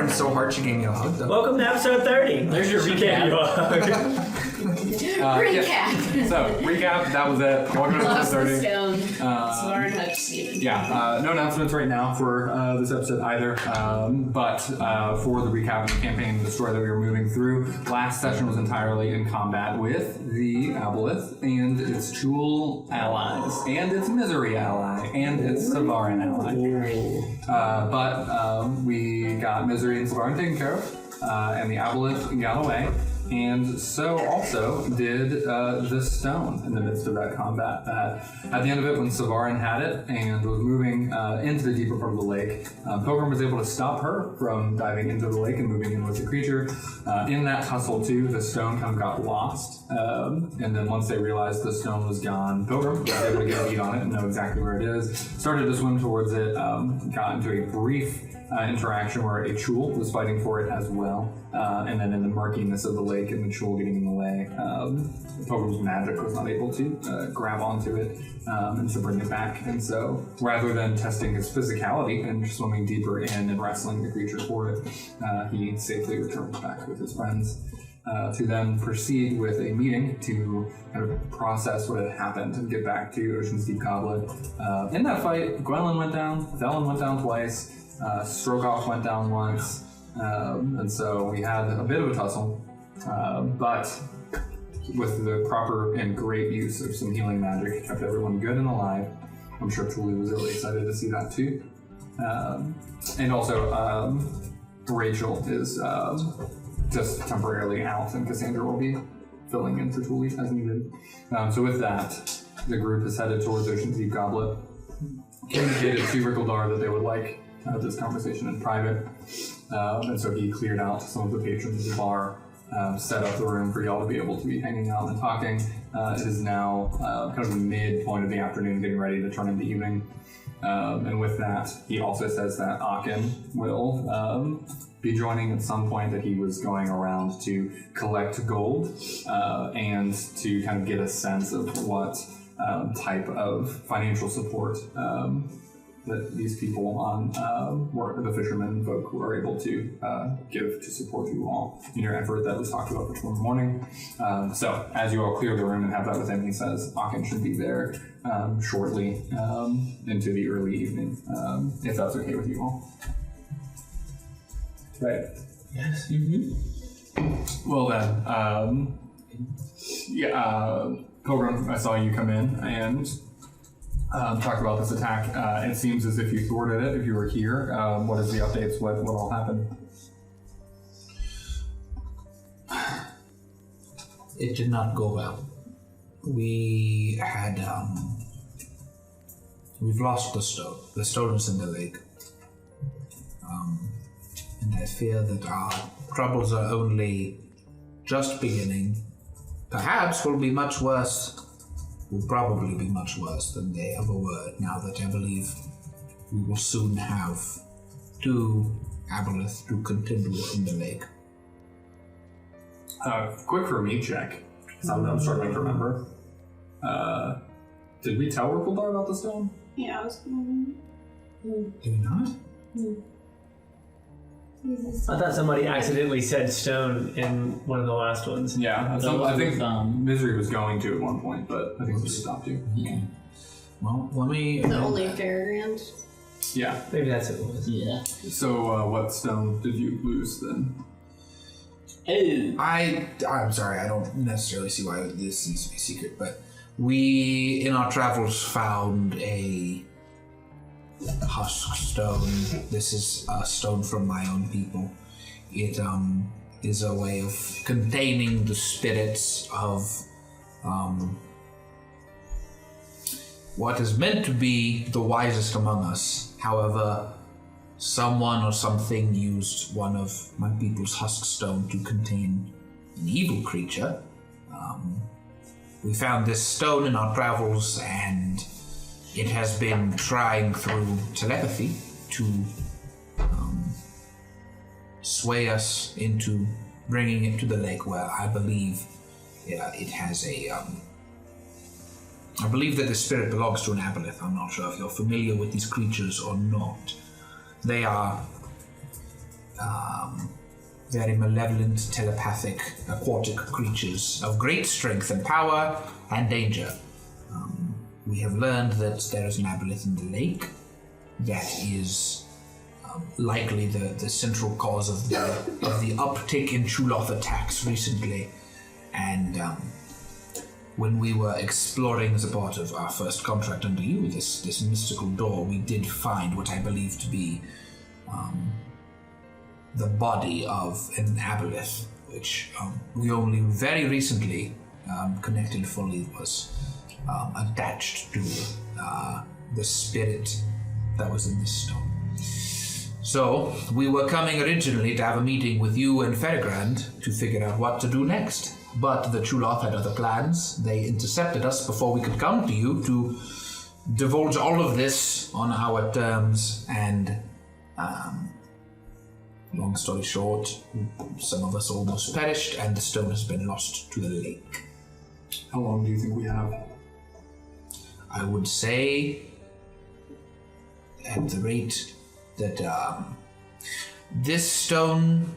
girlfriend so hard she gave me a hug, though. Welcome to episode 30. There's your She gave you a hug. Recap. So, recap, that was it. Welcome to Lost episode the 30. stone. Svarn had Steven. Yeah, no announcements right now for this episode either. But for the recap of the campaign and the story that we were moving through, last session was entirely in combat with the Aboleth and its Jewel allies, and its Misery ally, and its Savarin ally. But we got Misery and Savarin taken care of, and the Aboleth got away. And so also did the stone in the midst of that combat. At the end of it, when Savarin had it and was moving into the deeper part of the lake, Pilgrim was able to stop her from diving into the lake and moving in with the creature. In that tussle too, the stone kind of got lost. And then once they realized the stone was gone, Pilgrim was able to get a beat on it and know exactly where it is. Started to swim towards it, got into a brief interaction where a Chul was fighting for it as well. And then in the murkiness of the lake and the Chul getting in the way, Pilgrim's magic was not able to grab onto it and to bring it back. And so rather than testing his physicality and swimming deeper in and wrestling the creature for it, he safely returned back with his friends. To then proceed with a meeting to kind of process what had happened and get back to Ocean's Deep Goblet. In that fight, Gwendolyn went down, Velen went down twice, Strogoff went down once, and so we had a bit of a tussle, but with the proper and great use of some healing magic, it kept everyone good and alive. I'm sure Julie was really excited to see that too. And also, Rachel is just temporarily out, and Cassandra will be filling in for Julie as needed. So with that, the group is headed towards Ocean's Deep Goblet. Indicated to Rickledar that they would like this conversation in private, and so he cleared out some of the patrons of the bar, set up the room for y'all to be able to be hanging out and talking. It is now kind of the midpoint of the afternoon, getting ready to turn into evening, and with that, he also says that Akin will be joining at some point, that he was going around to collect gold and to kind of get a sense of what type of financial support that these people on the fishermen folk who are able to give to support you all in your effort that was talked about for tomorrow morning. So as you all clear the room and have that with him, he says Akin should be there shortly into the early evening, if that's okay with you all. Right. Yes. Mm-hmm. Well then, Pilgrim, I saw you come in and talk about this attack. It seems as if you thwarted it. If you were here, what is the updates? What all happened? It did not go well. We had, we've lost the stone. The stone is in the lake. And I fear that our troubles are only just beginning. Perhaps will be much worse. Will probably be much worse than they ever were, now that I believe we will soon have 2 Aboleth to contend with in the lake. Quick for me check. I'm struggling to remember. Did we tell Rickledar about the stone? Yeah, I was. Did we not? I thought somebody accidentally said stone in one of the last ones. Yeah, I think Misery was going to at one point, but I think we stopped you. Okay. Well, let me... The only fairground. Yeah. Maybe that's what it was. Yeah. So what stone did you lose then? Oh. I'm sorry, I don't necessarily see why this needs to be secret, but we, in our travels, found a husk stone. This is a stone from my own people. It is a way of containing the spirits of what is meant to be the wisest among us. However, someone or something used one of my people's husk stone to contain an evil creature. We found this stone in our travels, and it has been trying through telepathy to sway us into bringing it to the lake, where I believe it has a... I believe that the spirit belongs to an aboleth. I'm not sure if you're familiar with these creatures or not. They are very malevolent, telepathic, aquatic creatures of great strength and power and danger. We have learned that there is an aboleth in the lake that is likely the central cause of the uptick in Chuloth attacks recently. And when we were exploring as a part of our first contract under you, this mystical door, we did find what I believe to be the body of an aboleth, which we only very recently connected fully was attached to the spirit that was in this stone. So, we were coming originally to have a meeting with you and Fairgrand to figure out what to do next. But the Chuloth had other plans. They intercepted us before we could come to you to divulge all of this on our terms, and long story short, some of us almost perished and the stone has been lost to the lake. How long do you think we have? I would say at the rate that this stone,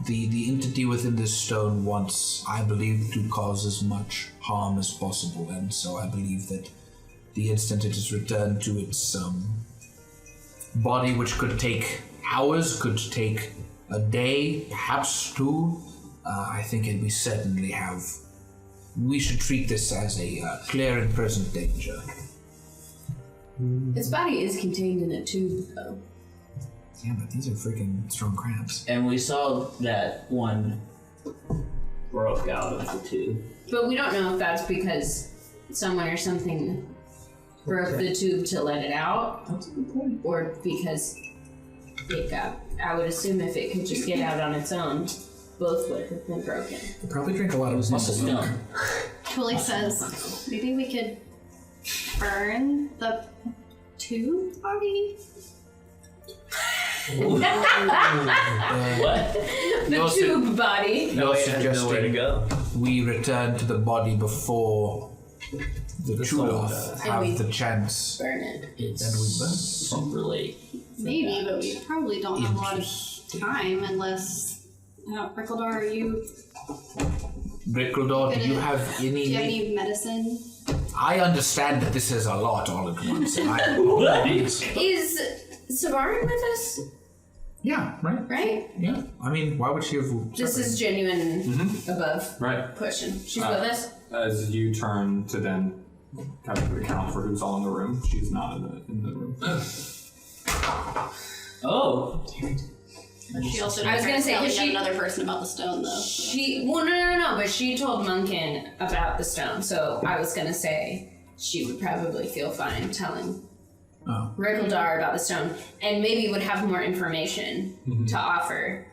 the entity within this stone wants, I believe, to cause as much harm as possible, and so I believe that the instant it is returned to its body, which could take hours, could take a day, perhaps two, I think we certainly have. We should treat this as a clear and present danger. Its body is contained in a tube, though. Yeah, but these are freaking strong crabs. And we saw that one broke out of the tube. But we don't know if that's because someone or something broke the tube to let it out, That's a good point. or because it got. I would assume if it could just get out on its own, both would have been broken. They probably drink a lot of muscle milk. Stone. Julie says, maybe we could burn the tube body? What? The tube body. No, it has nowhere to go. We return to the body before the soul Chuloth And we have the chance. Burn it. It's Then we burn. super late. Maybe, but we probably don't have a lot of time unless... Brickledor, are you... Brickledor, do you have Do you have any... any medicine? I understand that this is a lot all at once. And I Is Savarin with us? yeah, right? Right? Yeah. I mean, why would she have... This is genuine above Right. question. She's with us? As you turn to then kind of account for who's all in the room, she's not in the room. Oh. She also I was gonna say, tell is she- another person about the stone, though. No, but she told Munkin about the stone, so I was gonna say she would probably feel fine telling Rickledar about the stone, and maybe would have more information to offer.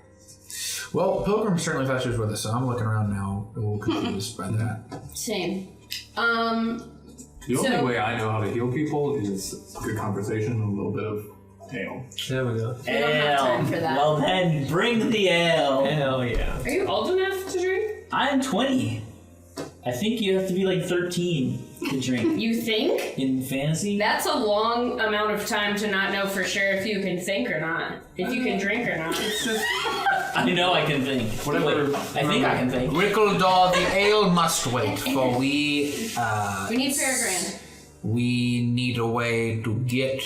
Well, Pilgrim certainly thought she was with us, so I'm looking around now a little confused by that. Same. The only way I know how to heal people is good conversation and a little bit of ale. There we go. We don't have time for that. Well then, bring the ale. Hell yeah. Are you old enough to drink? I'm 20. I think you have to be like 13 to drink. You think? In fantasy? That's a long amount of time to not know for sure if you can think or not. If you can drink or not. I know I can think. Whatever. Wait, I think I can think. Rickledor, the ale must wait, for We need Fairgrand. we need a way to get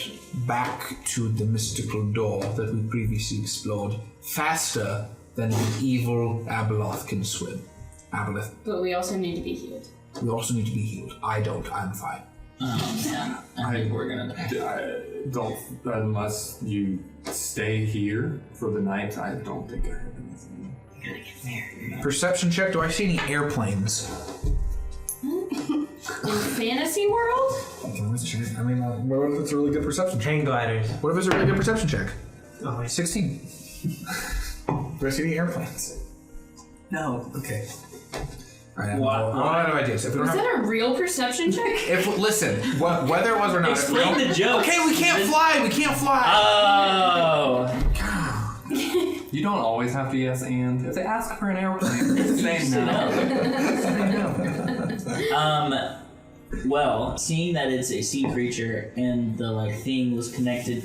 back to the mystical door that we previously explored faster than the evil Abeloth can swim. Aboleth. But we also need to be healed. We also need to be healed. I don't. I'm fine. Oh man, I think we're gonna die. I don't, unless you stay here for the night, I don't think I have anything. We gotta get there. Perception check. Do I see any airplanes? In fantasy world? I can always check. I mean, what if it's a really good perception check? Hang gliders. What if it's a really good perception check? Oh, wait. 16. Do I see any airplanes? No. Okay. All right. Wow. Well, out of ideas. If we don't Is have, that a real perception check? if listen, whether it was or not. if we Explain don't- the joke. Okay, we can't fly. We can't fly. Oh. You don't always have to yes and. If they ask for an airplane, say no. Well, seeing that it's a sea creature and the thing was connected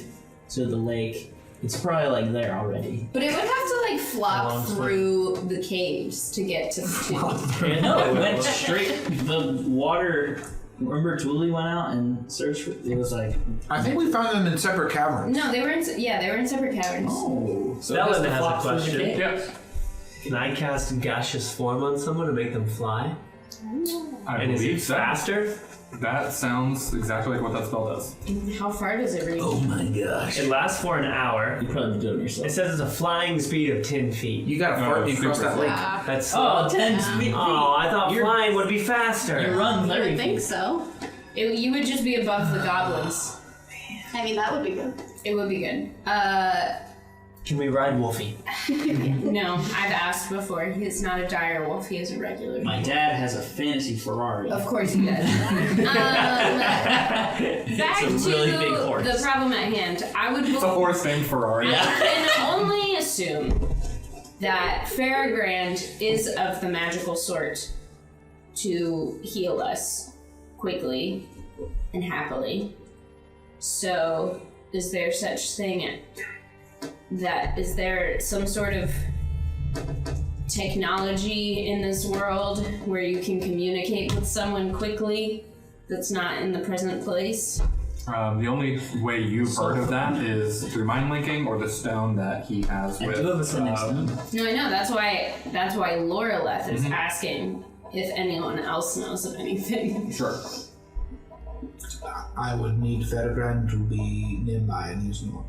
to the lake, It's probably like there already. But it would have to like flop Long swim. through the caves to get to the tomb. Yeah, no, it went straight. The water. Remember, Thule went out and searched for. It was like. I think we found them in separate caverns. No, they were in separate caverns. Oh. So That it one the has a flop through the question. cave. Yeah. Can I cast gaseous form on someone to make them fly? I And is it believe so. faster? That sounds exactly like what that spell does. How far does it reach? Oh my gosh. It lasts for an hour. You probably do it yourself. It says it's a flying speed of 10 feet. You got to fart me across that lake. That's Oh, slow. 10 feet. Oh, I thought flying would be faster. You run I 30 would think feet. so. You would just be above the goblins. I mean, that would be good. It would be good. Can we ride Wolfie? No, I've asked before. He's not a dire wolf. He is a regular. My dad has a fantasy Ferrari. Of course he does. Back It's a really big to horse. the problem at hand. I would It's a horse named Ferrari. I can only assume that Farragrand is of the magical sort to heal us quickly and happily. So, is there such thing is there some sort of technology in this world where you can communicate with someone quickly that's not in the present place? The only way you've heard of that is through mind linking or the stone that he has I with. do have a sending stone. No, I know. That's why Loreleth is asking if anyone else knows of anything. Sure. I would need Fergrand to be nearby, and he's not.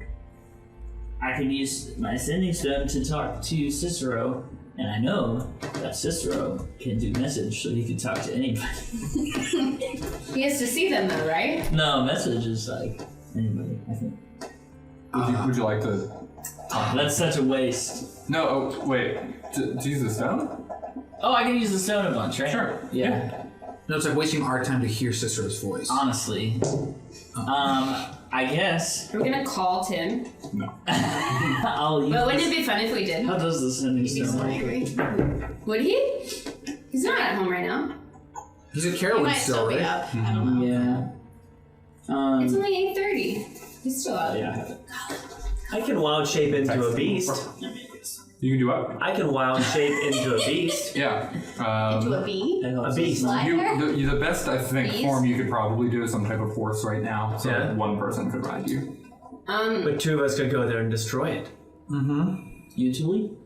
I could use my sending stone to talk to Cicero, and I know that Cicero can do message, so he can talk to anybody. He has to see them though, right? No, message is like anybody, I think. Would you like to? That's such a waste. No. Oh, wait. To use the stone? Oh, I can use the stone a bunch, right? Sure. Yeah. No, it's like wasting our time to hear Cicero's voice. Honestly. I guess We're gonna call Tim. No. I'll use But wouldn't it this. be fun if we did? How does the sending He'd be so stone angry. Would he? He's not at home right now. He's at He Carolyn might still, still be right? up. I don't know. Yeah. It's only 8:30. He's still out. Yeah, I have it. I can wild shape into a beast. You can do what? I can wild shape into a beast. Yeah. Into a bee? A beast. The best I think Please? form you could probably do is some type of horse right now, so Yeah. that one person could ride you. But two of us could go there and destroy it. You two?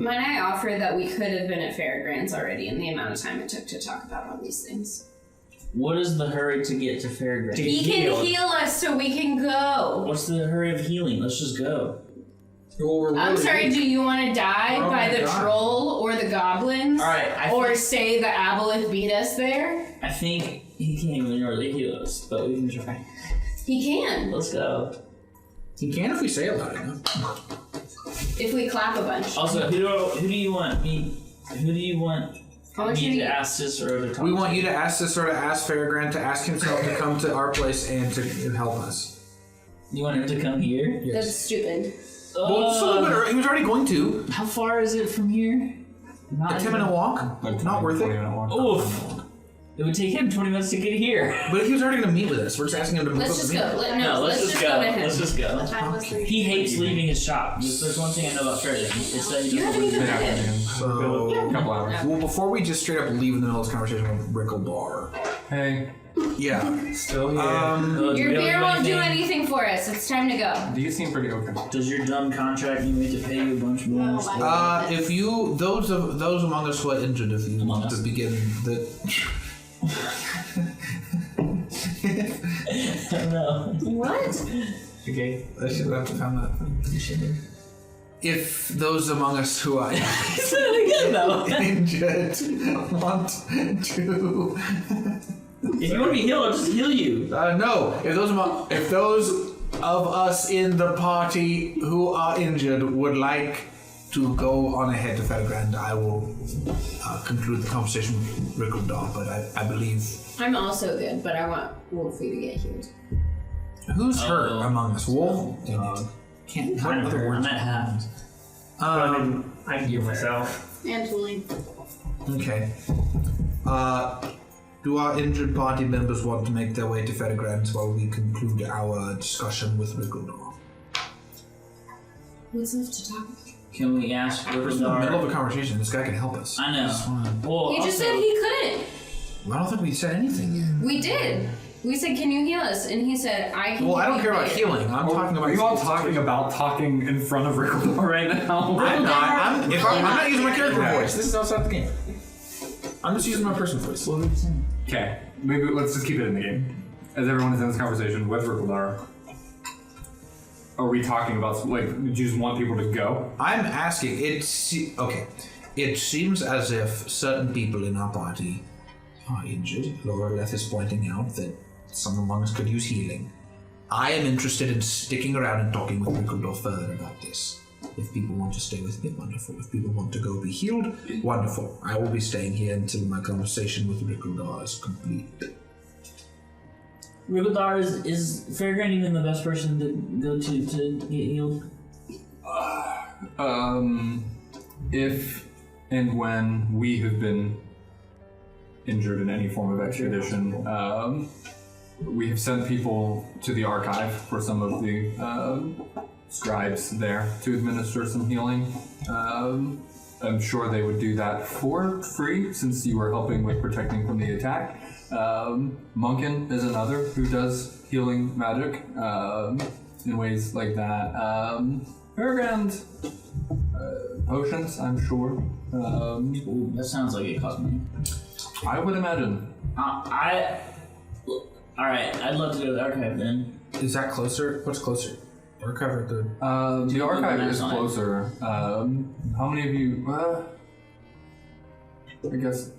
Might I offer that we could have been at Fairgrounds already in the amount of time it took to talk about all these things? What is the hurry to get to Fairgrounds? He can heal us so we can go. What's the hurry of healing? Let's just go. I'm sorry, do you want to die Oh by my the God. troll or the goblins? Alright, Or say the aboleth beat us there? I think he can't even really heal us, but we can try. He can. Let's go. He can if we say it loud enough. If we clap a bunch. Also, who do you want me? Who do you want I want you me to to ask Cicero to talk We to? want you to ask Cicero to ask Fairgrand to ask himself to come to our place and to help us. You want him to come here? That's stupid. Well, it's a little bit early. He was already going to. How far is it from here? A 10-minute walk. Like Not worth 20 it. minute walk. Oof. It would take him 20 minutes to get here. But he was already going to meet with us. We're just asking him to move Let's up just to go. meet. Let's just go. to him. Let's just go. The time was 3. He hates leaving his shop. There's one thing I know about Frederick. It's that he You haven't doesn't even leave. met him. So, A couple hours. well, before we just straight up leave in the middle of this conversation with Rickle Bar. Hey, Yeah. Still here. Your beer won't do anything for us. It's time to go. these seem pretty okay. Does your dumb contract need me to pay you a bunch more? No, I- If you those among us who are injured, if you want to begin the No. What? Okay. I should have found that. If those among us who are Say it again, though. injured want to If you want to be healed, I'll just heal you. no, if those of us in the party who are injured would like to go on ahead to Fairgrand, I will conclude the conversation with Rickledar, but I believe... I'm also good, but I want Wolfie to get healed. Who's hurt among us? Wolf? Can't Kind of other hurt. I'm words? at half. I can heal myself. And Julie. Okay. Do our injured party members want to make their way to Fairgrounds while we conclude our discussion with Rickledar? What's left to talk about? Can we ask We're in the middle of Rickeldar? a conversation. This guy can help us. I know. Well, He just also- said he couldn't. I don't think we said anything yet. We did. We said, "Can you heal us?" And he said, "I can." Well, I don't give care you about aid." healing. I'm talking about. Are you all talking about talking in front of Rickeldar right now? I'm not. I'm not using my character Okay. voice. This is outside the game. I'm just using my person voice. What were you saying? Okay, maybe let's just keep it in the game. As everyone is in this conversation with Rickeldar, are we talking about, like, do you just want people to go? I'm asking. Okay. It seems as if certain people in our party are injured. Loreleth is pointing out that some among us could use healing. I am interested in sticking around and talking with Rickeldar further about this. If people want to stay with me, wonderful. If people want to go be healed, wonderful. I will be staying here until my conversation with Rickeldar is complete. Rickeldar is Fairground even the best person to go to get healed? If and when we have been injured in any form of expedition, we have sent people to the archive for some of the scribes there to administer some healing. I'm sure they would do that for free since you are helping with protecting from the attack. Munkin is another who does healing magic in ways like that. Fairground potions, I'm sure. Ooh, that sounds like it cost money. I would imagine. Alright, I'd love to go to the archive then. Is that closer? What's closer? Archive or the... The archive maps is on it? closer. How many of you? I guess.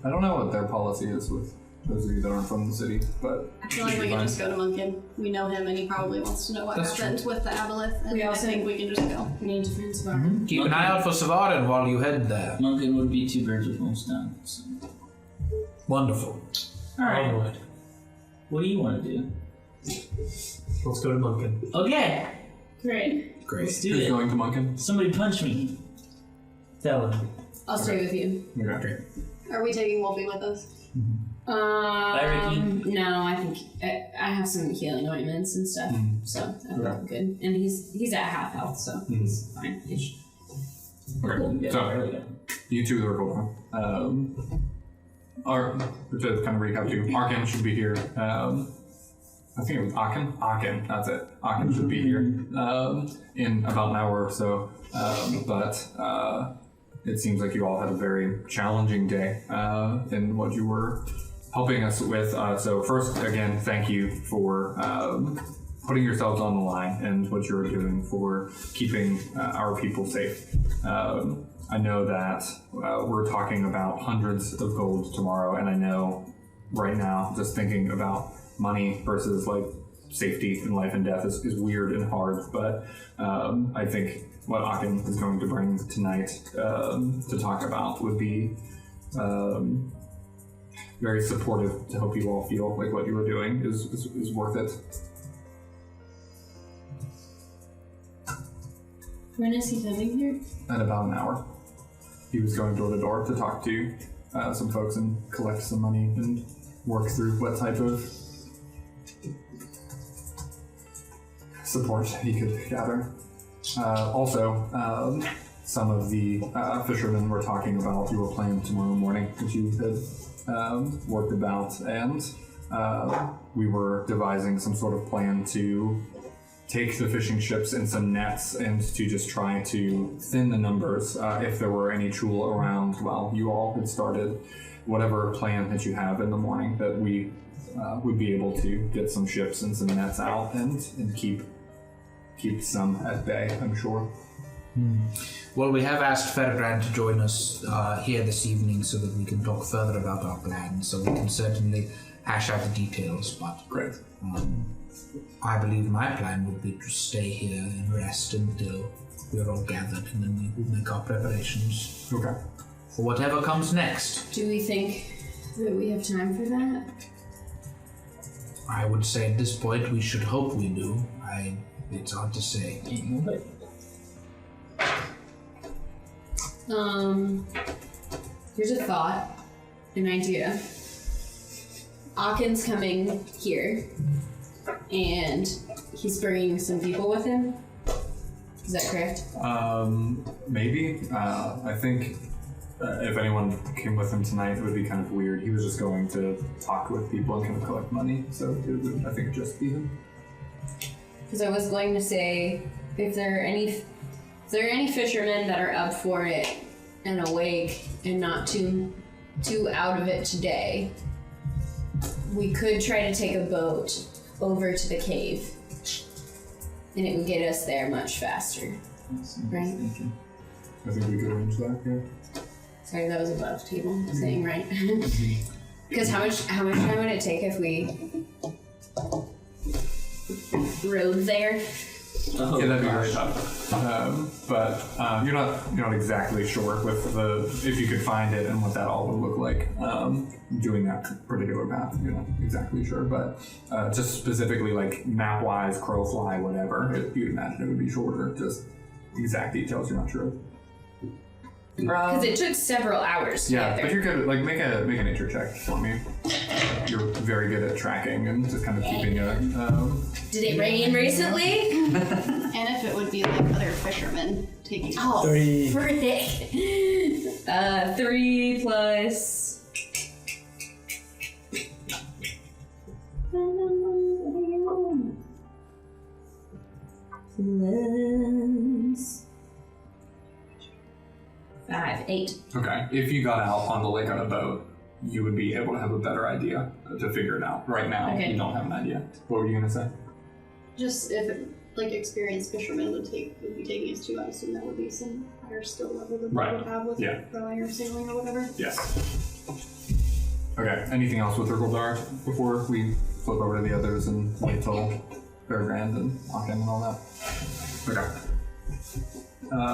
I don't know what their policy is with those of you that aren't from the city, but. I feel like we can just go to Munkin. We know him and he probably wants to know what That's happened with the aboleth. And We I also- think we can just go. We need to find Savara. Keep an eye out for Savarin while you head there. Munkin would be 2 birds with one stone. So. Wonderful. Alright, Onward. what do you want to do? Let's go to Munkin. Okay, Great. Great. let's do Who's it. going to Munkin? Somebody punch me. Tell him. I'll stay with you. Okay. Are we taking Wolfie with us? Ricky. No, I think I have some healing ointments and stuff, so I think I'm good. And he's at half health, so he's fine. Okay. So, you two are cool. To kind of recap too, Arkin should be here. I think it was Akin, that's it. Akin should be here in about an hour or so. But it seems like you all had a very challenging day in what you were helping us with. So first, again, thank you for putting yourselves on the line and what you're doing for keeping our people safe. I know that we're talking about hundreds of gold tomorrow, and I know right now, just thinking about money versus like safety and life and death is weird and hard, but I think what Akin is going to bring tonight to talk about would be very supportive to help you all feel like what you are doing is worth it. When is he coming here? In about an hour. He was going door to door to talk to some folks and collect some money and work through what type of support he could gather. Also, some of the fishermen were talking about your plan tomorrow morning, which you had worked about, and we were devising some sort of plan to take the fishing ships and some nets and to just try to thin the numbers if there were any Chul around while you all had started whatever plan that you have in the morning, that we would be able to get some ships and some nets out and keep some at bay, I'm sure. Well, we have asked Fairground to join us here this evening so that we can talk further about our plan, so we can certainly hash out the details, but Great. I believe my plan would be to stay here and rest until we're all gathered, and then we will make our preparations Okay. for whatever comes next. Do we think that we have time for that? I would say at this point we should hope we do. It's hard to say. Here's a thought, an idea. Akin's coming here, and he's bringing some people with him. Is that correct? Maybe. I think if anyone came with him tonight, it would be kind of weird. He was just going to talk with people and kind of collect money, so it would, I think, just be him. Because I was going to say, if there are any fishermen that are up for it and awake and not too out of it today, we could try to take a boat over to the cave. And it would get us there much faster. Right? I think we could arrange that, yeah. Sorry, that was above table saying, right? Because how much time would it take if we rode there? Oh, Yeah, that'd be gosh. very tough. But you're not exactly sure with if you could find it and what that all would look like. Doing that particular path, you're not exactly sure. But just specifically like map-wise, crow fly, whatever, you'd imagine it would be shorter. Just exact details, you're not sure. Because it took several hours to Yeah, get but there. you're good. Like make a nature check for me. You're very good at tracking and just kind of keeping a. Did it rain recently? And if it would be like other fishermen taking. Oh, 3. frick. 3 plus... Plus... 5, 8. Okay. If you got out on the lake on a boat, you would be able to have a better idea to figure it out. Right now, Okay. you don't have an idea. What were you gonna say? Just if like experienced fishermen would be taking us to, I assume that would be some higher skill level than Right. we would have with Yeah. rowing or sailing or whatever. Yes. Okay. Anything else with Urkeldar before we flip over to the others and wait till Fairgrand and lock in and all that? Okay.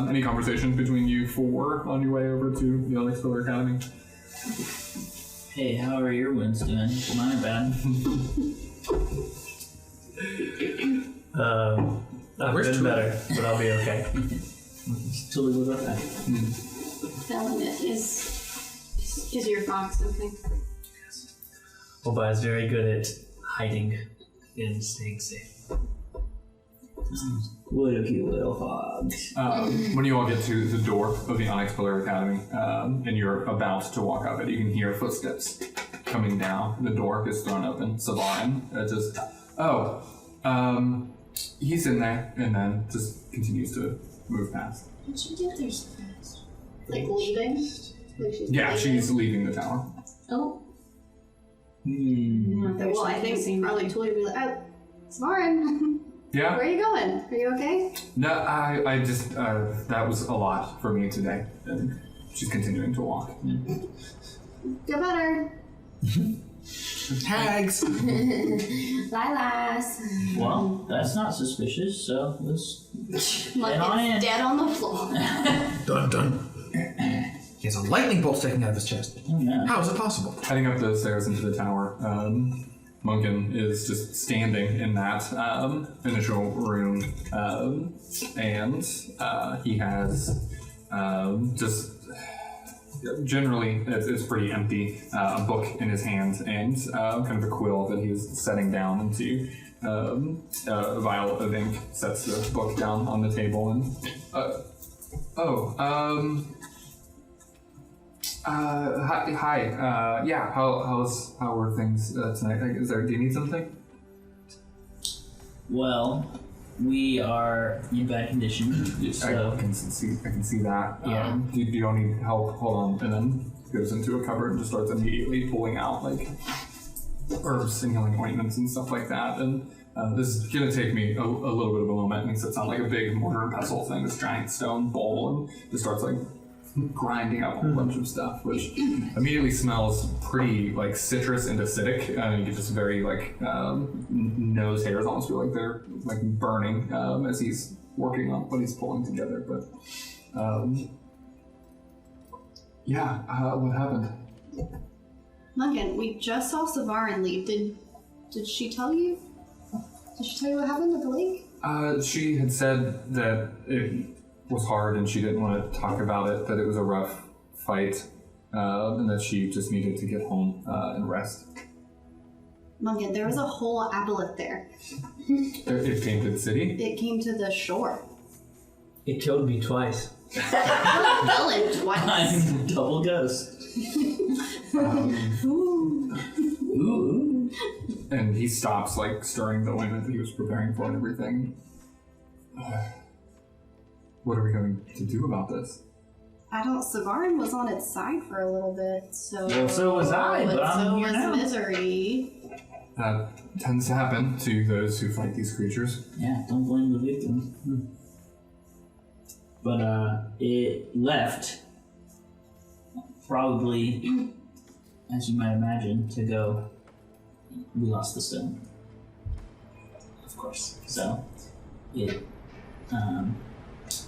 Any conversation between you four on your way over to the Onyx Pillar Academy? Hey, how are your winds doing? Mine are bad. I've Where's been Tula? better, but I'll be okay. Totally look okay. Felon is your fox, okay? Oba is very good at hiding and staying safe. What a cute little fox. When you all get to the door of the Onyx Pillar Academy, and you're about to walk up it, you can hear footsteps coming down. The door is thrown open. Savarin just, he's in there, and then just continues to move past. What did you get there so fast? Like leaving? Like she's Yeah, leaving? she's leaving the tower. Oh. Well, I think probably Tully would be like, Smarin, Yeah? where are you going? Are you okay? No, I just, that was a lot for me today. And she's continuing to walk. Get better. Tags! Lilas. Well, that's not suspicious, so let's Like on in. it's dead on the floor. Dun dun. He has a lightning bolt sticking out of his chest. Oh, no. How is it possible? Heading up the stairs into the tower, Munkin is just standing in that initial room, and he has just generally it's pretty empty. A book in his hand and kind of a quill that he's setting down into a vial of ink. Sets the book down on the table and hi. Yeah. How were things tonight? Do you need something? Well, we are in bad condition, so I can see that. Yeah. Do you all need help? Hold on, and then goes into a cupboard and just starts immediately pulling out like herbs and healing ointments and stuff like that. And this is gonna take me a little bit of a moment. And he sits on like a big mortar and pestle thing, this giant stone bowl, and just starts like grinding up a whole bunch of stuff, which immediately smells pretty like citrus and acidic. You get just very like nose hairs almost feel like they're like burning as he's working on what he's pulling together. But what happened? Munkin, we just saw Savarin leave. Did she tell you? Did she tell you what happened at the lake? She had said that it was hard and she didn't want to talk about it, that it was a rough fight, and that she just needed to get home and rest. Munkin, there was a whole aboleth there. It came to the city? It came to the shore. It killed me twice. Villain twice. I'm double ghost. Ooh. And he stops, like, stirring the ointment that he was preparing for and everything. What are we going to do about this? Savarin was on its side for a little bit, so... Well, so was I, but I'm so here was now. Misery. That tends to happen to those who fight these creatures. Yeah, don't blame the victim. But it left, probably, as you might imagine, to go. We lost the stone, of course. So it,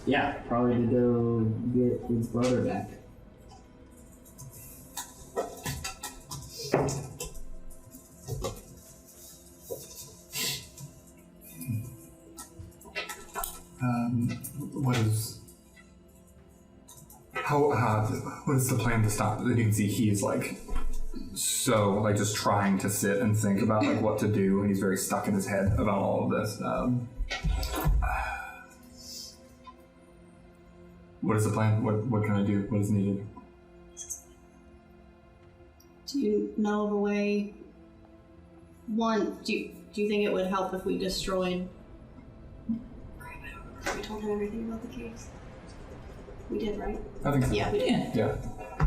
yeah, probably to go get its brother back. What is the plan to stop it? You can see he's like, so like just trying to sit and think about like what to do, and he's very stuck in his head about all of this. What is the plan? What can I do? What is needed? Do you know of a way? One, do you think it would help if we destroyed... Crap, I don't remember if we told him everything about the caves. We did, right? I think so. Yeah, we did. Yeah.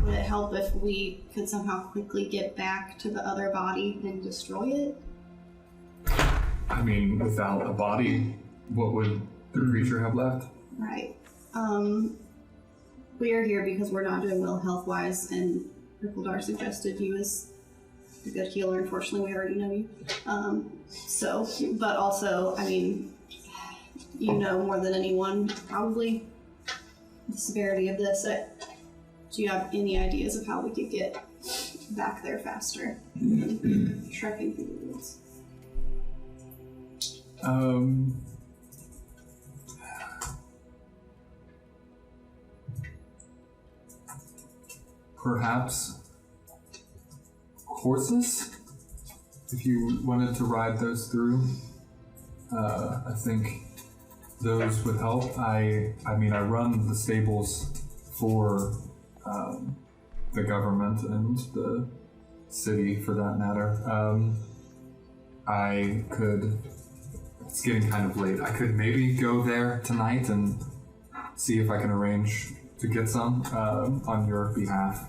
Would it help if we could somehow quickly get back to the other body and destroy it? I mean, without a body, what would the creature have left? Right. We are here because we're not doing well health-wise, and Ripaldar suggested you as a good healer. Unfortunately, we already know you. But also, I mean, you know more than anyone, probably, the severity of this. Do you have any ideas of how we could get back there faster? Trekking through the woods. Perhaps horses? If you wanted to ride those through, I think those would help. I mean, I run the stables for the government and the city, for that matter. I could. It's getting kind of late. I could maybe go there tonight and see if I can arrange to get some on your behalf.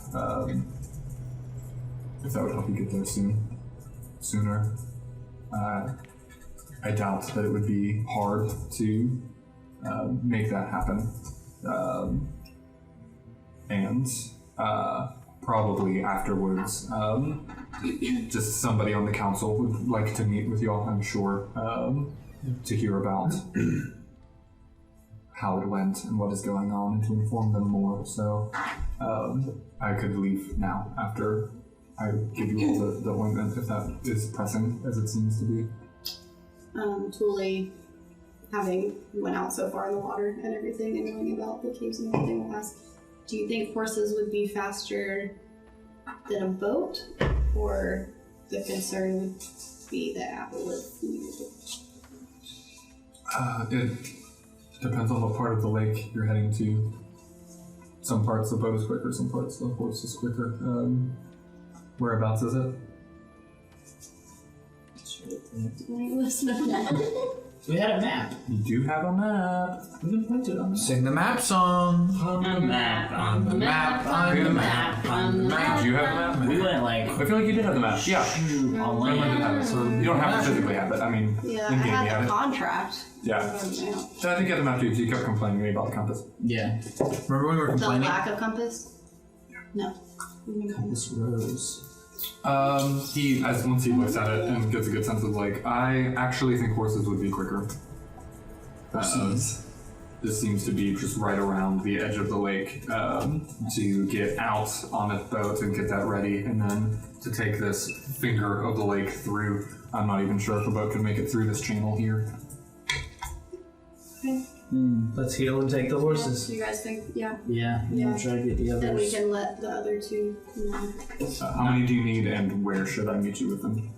If that would help you get there sooner. I doubt that it would be hard to make that happen. And probably afterwards, just somebody on the council would like to meet with y'all, I'm sure, to hear about how it went and what is going on, and to inform them more. So I could leave now after I give you all the ointment, if that is pressing as it seems to be. Thule, having went out so far in the water and everything and knowing about the caves and everything, will ask, do you think horses would be faster than a boat? Or the concern would be the aboleth? It depends on what part of the lake you're heading to. Some parts the boat is quicker, some parts the horse is quicker. Whereabouts is it? We had a map. You do have a map. We can point it on the map. Sing the map song. On the map. On the map. On the map. On the map. Did you have a map? We went like I feel like you did have the map. Yeah. on Gremlin did land. have it, so you don't have to physically have it. I mean, Yeah, I in game you had have the it. contract. Yeah. Yeah. So I think you had the map too, because you kept complaining to me about the compass. Yeah. Remember when we were The complaining? lack of compass? No. This rose. He, once he looks at it and gets a good sense of like, I actually think horses would be quicker. This seems to be just right around the edge of the lake to get out on a boat and get that ready, and then to take this finger of the lake through. I'm not even sure if a boat could make it through this channel here. Okay. Let's heal and take the horses. You guys think, yeah. Yeah. Yeah. We'll try to get the Then we others. can let the other two know. How many do you need, and where should I meet you with them?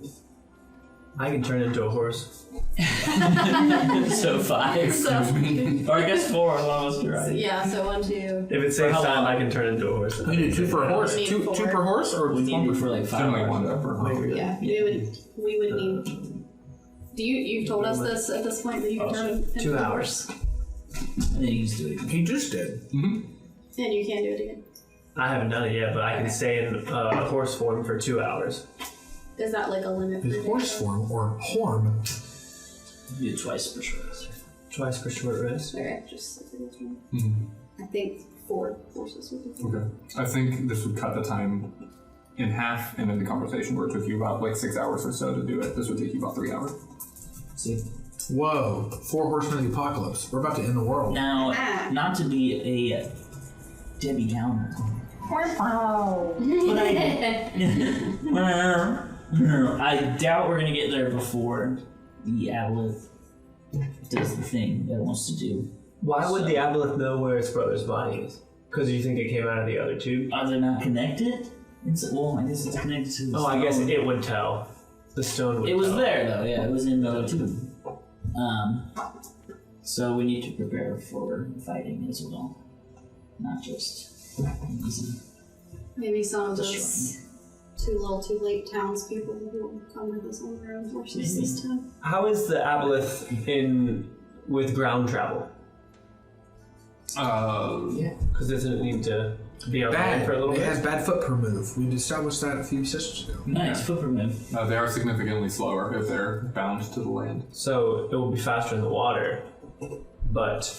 I can turn into a horse. So 5. So, Or I guess 4 allows us to ride. yeah, so 1, 2. If it saves time, I can turn into a horse. We do 2 for a horse. need 2 4. per horse, or We need it for like 5 Generally hours. 1 per horse. Yeah, we would need. You've told us this at this point that you can turn 2 hours. And then you just do it again. he just did. and you can't do it again. I haven't done it yet, but I can stay in horse form for 2 hours. Is that like a limit? His for horse form or horn. Do it twice per short rest. Twice per short rest. Okay, just like this one. Mhm. I think 4 horses would be good. Okay. I think this would cut the time in half, and in the conversation where it took you about like 6 hours or so to do it, this would take you about 3 hours. See? Whoa, 4 horsemen of the apocalypse. We're about to end the world. Now, not to be a Debbie Downer, but I doubt we're gonna get there before the Aboleth does the thing that it wants to do. Why would the Aboleth know where its brother's body is? Because you think it came out of the other tube? Are they not connected? Well, I guess it's connected to the Oh, I guess stone. it would tell. The stone would It was tell. there though, yeah, it was in the tube. So we need to prepare for fighting as well, not just easy. Maybe some of those Destroying. too little, too late townspeople will come with us on their own horses this time. How is the Aboleth in with ground travel? Because doesn't it need to be on land Bad. for a little It bit? has bad footprint move. We established that a few sessions ago. Nice footprint move. They are significantly slower if they're bound to the land. So it will be faster in the water, but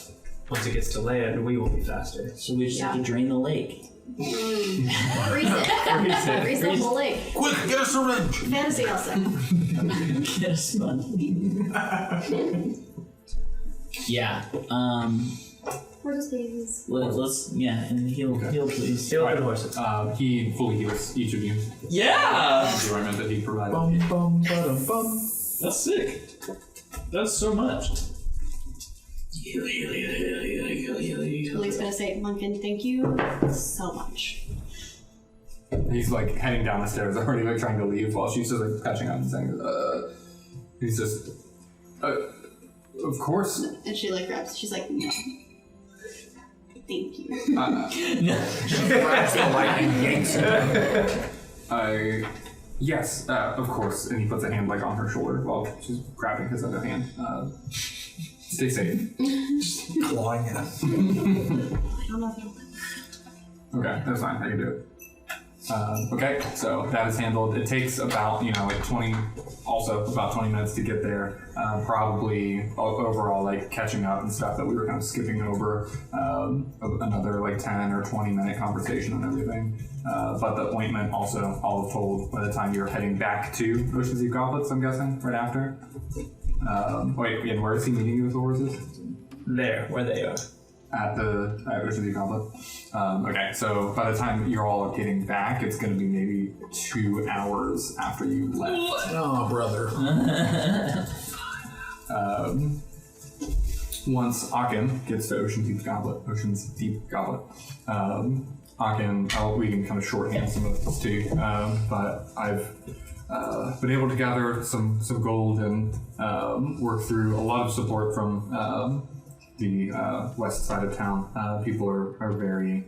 once it gets to land, we will be faster. So we just have to drain the lake. Freeze it. Freeze the whole lake. Quick, get a syringe! Fantasy also. Yes, fun. Yeah. Horses, please. Let's and heal please. Still in horses. He fully heals each of you. Yeah. The environment that he provided. Bum, bum, ba-dum, bum. That's sick. That's so much. Lily's gonna say, Lunkin, thank you so much. He's like heading down the stairs already, like trying to leave while she's just like catching up and saying, he's just, of course. And she like grabs, she's like, no. Thank you. Grabs the lightning, yanks it. Yes, of course. And he puts a hand like on her shoulder while she's grabbing his other hand. Stay safe. Clawing it. I don't know if it'll. Okay, that's fine. I can do it. Okay, so that is handled. It takes about, like 20 minutes to get there. Probably overall, like catching up and stuff that we were kind of skipping over. Another like 10 or 20 minute conversation and everything. But the ointment also, all told, by the time you're heading back to Ocean's Deep Goblets, I'm guessing, right after. And where is he meeting you with the horses? There, where they are. At Ocean's Deep Goblet. Okay, so by the time you're all getting back, it's going to be maybe 2 hours after you left. Oh, brother. Once Akin gets to Ocean's Deep Goblet, Akin, we can kind of shorthand some of this too, but I've been able to gather some gold and work through a lot of support from the west side of town. People are very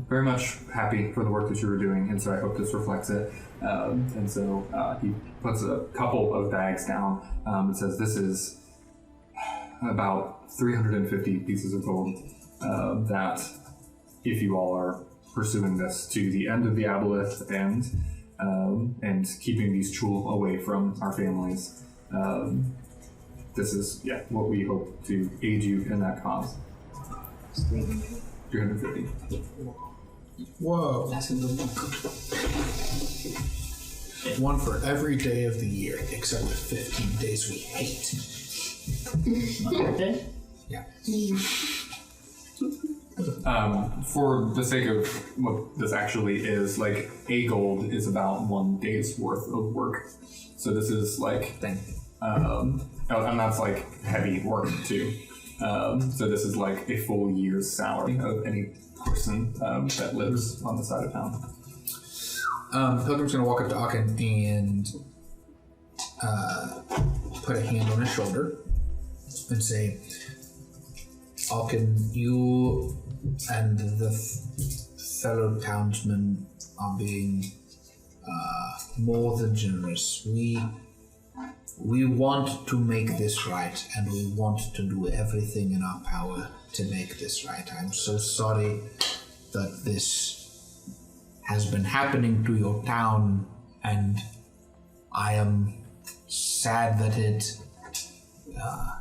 much happy for the work that you were doing, and so I hope this reflects it. And so he puts a couple of bags down and says, this is about 350 pieces of gold that if you all are pursuing this to the end of the Aboleth and keeping these Chul away from our families, this is what we hope to aid you in that cause. 350. Whoa. That's a good one. One for every day of the year, except the 15 days we hate. My birthday? Yeah. For the sake of what this actually is, like, a gold is about 1 day's worth of work. So this is like, and that's like heavy work too. So this is like a full year's salary of any person that lives on the side of town. Pilgrim's gonna walk up to Akin and put a hand on his shoulder and say, Alkin, you and the fellow townsmen are being more than generous. We want to make this right, and we want to do everything in our power to make this right. I'm so sorry that this has been happening to your town, and I am sad that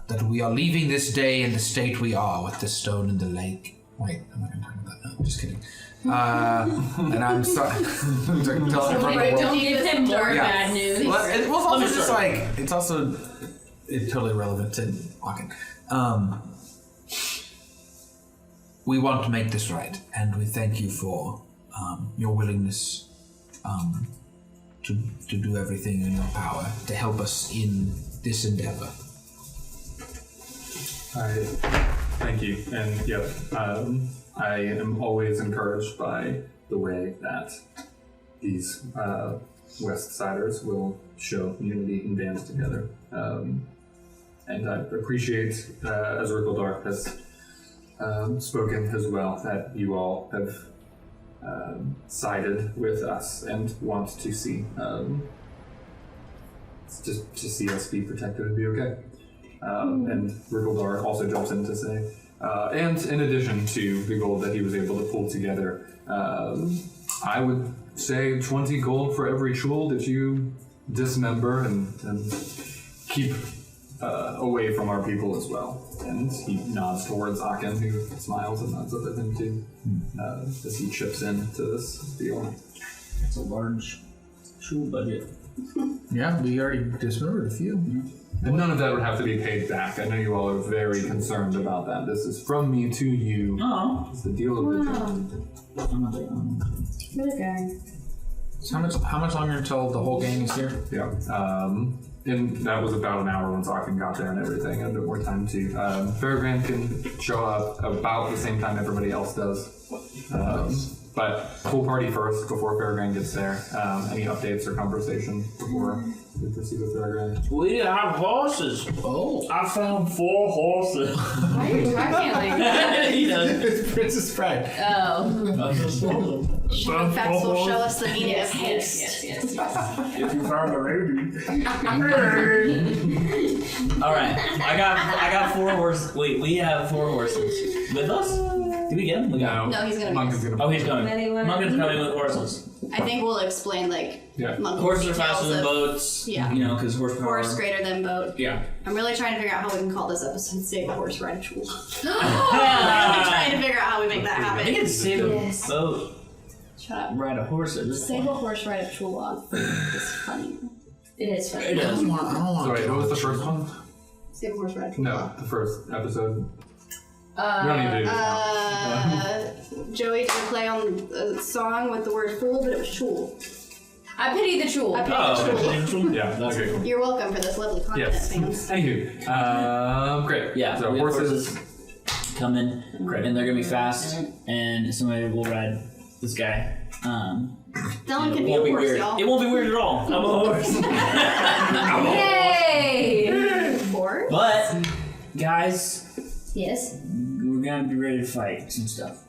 that we are leaving this day in the state we are with the stone in the lake. Wait, I'm not going to talk about that now. I'm just kidding. And I'm sorry. Don't give him more bad news. Well, it was also just like, it's also totally relevant to walking. We want to make this right, and we thank you for your willingness to do everything in your power to help us in this endeavor. Thank you, and yep, I am always encouraged by the way that these West Siders will show unity and band together. And I appreciate, as Rickledar has spoken as well, that you all have sided with us and want to see just to see us be protected and be okay. And Rickledar also jumps in to say, and in addition to the gold that he was able to pull together, I would say 20 gold for every tool that you dismember and keep away from our people as well. And he nods towards Akin, who smiles and nods up at him too, as he chips in to this deal. It's a large tool budget. Yeah, we already dismembered a few. And none of that would have to be paid back. I know you all are very concerned about that. This is from me to you. Oh. It's the deal of the job. Good guy. So how much longer until the whole gang is here? Yeah. And that was about an hour once Akin got there and everything. A bit more time too. Fairgrand can show up about the same time everybody else does. But pool party first before Fairgrand gets there. Any updates or conversation before we proceed with Fairgrand? We have horses. Oh. I found 4 horses. Why are you talking like that? You know. It's Princess Pride. Oh. Fun facts will show us the meaning of haste. Yes. If you found a lady. All right, I got 4 horses. Wait, we have 4 horses with us. Did we get him? No, No, he's gonna be Monk is gonna. Oh, he's coming. Anyone? Munkin's coming with horses. I think we'll explain Monkey's Horses are faster details than of boats. Yeah. You know, because horsepower. Horse greater than boat. Yeah. I'm really trying to figure out how we can call this episode Save a Horse, Ride a Tool. I'm I trying to figure out how we make that think happen. it's save a boat, Shut up. ride a horse at this Save point. a Horse, Ride a Tool on It's funny. It is funny. It I is. don't want So wait, what was the first one? Save a Horse, Ride a Tool. No, the first episode. You don't need to do this Joey did a play on a song with the word fool, but it was tool. I pity the tool. I pity Oh, the tool. okay. Yeah, okay, cool. You're welcome for this lovely content, Yes. fans. Thank you. Great. Yeah, So we have horses. coming, Great. and they're gonna be fast, and somebody will ride this guy. Dylan can be a won't be horse, weird. y'all. It won't be weird at all. I'm a horse. Yay! Horse? But guys, Yes. we're gonna be ready to fight some stuff.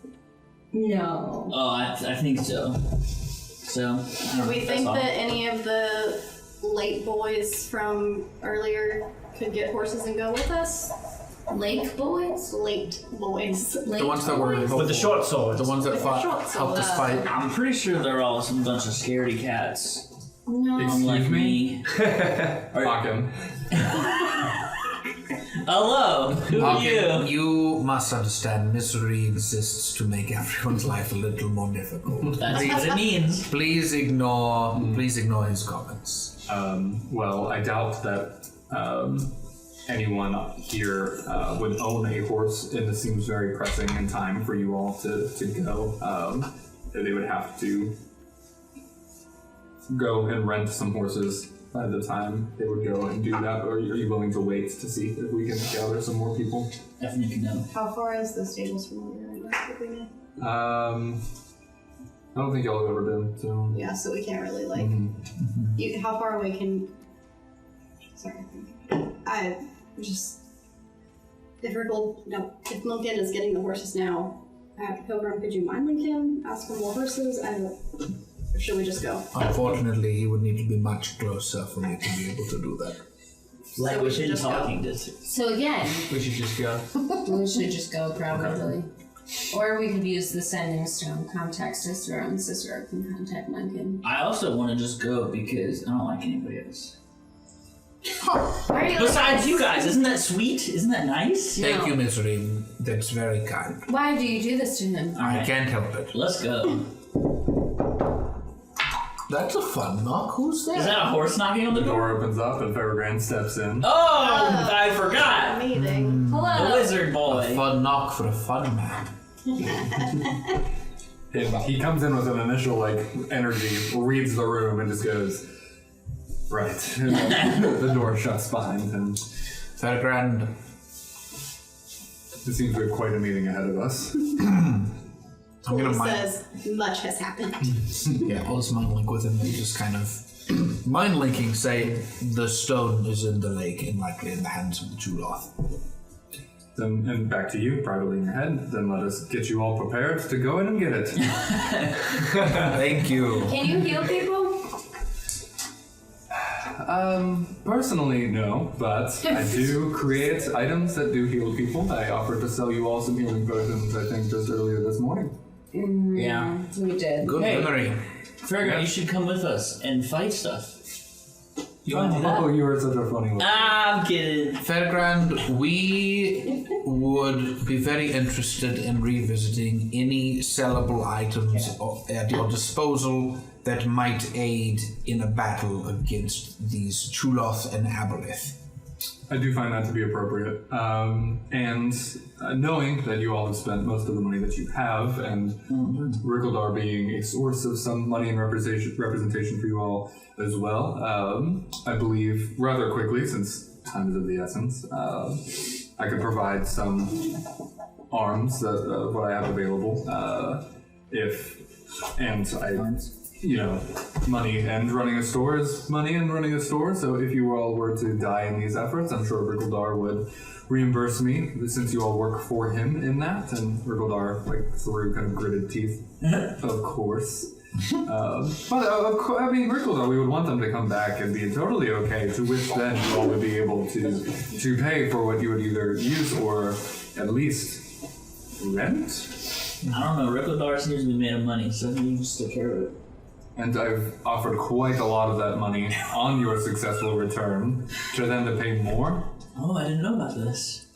No. Oh, I think so. So, I don't Do know, we that's think all. that any of the late boys from earlier could get horses and go with us? Lake boys? Late boys. The ones that were With the short sword. the ones that With the fought, short helped us sword. fight. I'm pretty sure they're all some bunch of scaredy cats. No. Unlike me. Akin. Hello, who are Akin, you? you must understand misery exists to make everyone's life a little more difficult. That's what it means. Please ignore his comments. Well, I doubt that anyone here would own a horse, and this seems very pressing in time for you all to go. They would have to go and rent some horses by the time they would go and do that, or are you willing to wait to see if we can gather some more people? Definitely know. How far is the stables from where we are? If we know? I don't think y'all have ever been, so... Yeah, so we can't really how far away can Sorry. I just... If Munkin is getting the horses now, Pilgrim, could you mind link him? Ask for more horses? Or should we just go? Unfortunately, he would need to be much closer for me to be able to do that. Like we should within just go. talking distance. So again, We should just go. we should just go probably. Or we could use the sending stone, contact Cicero, and Cicero can contact Munkin. I also want to just go because I don't like anybody else. Why are you Besides you guys, isn't that sweet? Isn't that nice? Thank you, Misery. That's very kind. Why do you do this to him? I can't help it. Let's go. That's a fun knock. Who's there? Is that a horse knocking on the The door? door opens up and Fairgrand steps in. Oh, I forgot. Meeting. The Hello. wizard boy. Fun knock for a fun man. And he comes in with an initial energy, reads the room, and just goes, right. And the door shuts behind him. Fairgrand, It seems we have quite a meeting ahead of us. I'm gonna He mind. says, much has happened. Yeah, I'll just mind link with him and just kind of mind linking. Say the stone is in the lake and likely in the hands of the Chuloth. Then, and back to you, privately in your head. Then let us get you all prepared to go in and get it. Thank you. Can you heal people? Personally, no, but I do create items that do heal people. I offered to sell you all some healing potions, I think, just earlier this morning. Yeah. We did. Good Hey. memory. Fairground, you should come with us and fight stuff. You want to do that? Oh, you are such a funny one. I'm kidding. Fairgrand, we would be very interested in revisiting any sellable items at your disposal that might aid in a battle against these Chuloth and Aboleth. I do find that to be appropriate. And knowing that you all have spent most of the money that you have, and Rickledar being a source of some money and representation for you all as well, I believe rather quickly, since time is of the essence, I could provide some arms that what I have available. Money and running a store is money and running a store. So if you all were to die in these efforts, I'm sure Rickledar would reimburse me, since you all work for him in that. And Rickledar, through kind of gritted teeth, of course. But of course, I mean, Rickledar, we would want them to come back and be totally okay. To which then you all would be able to pay for what you would either use or at least rent. I don't know. Rickledar seems to be made of money, so you just take care of it. And I've offered quite a lot of that money on your successful return to them to pay more. Oh, I didn't know about this.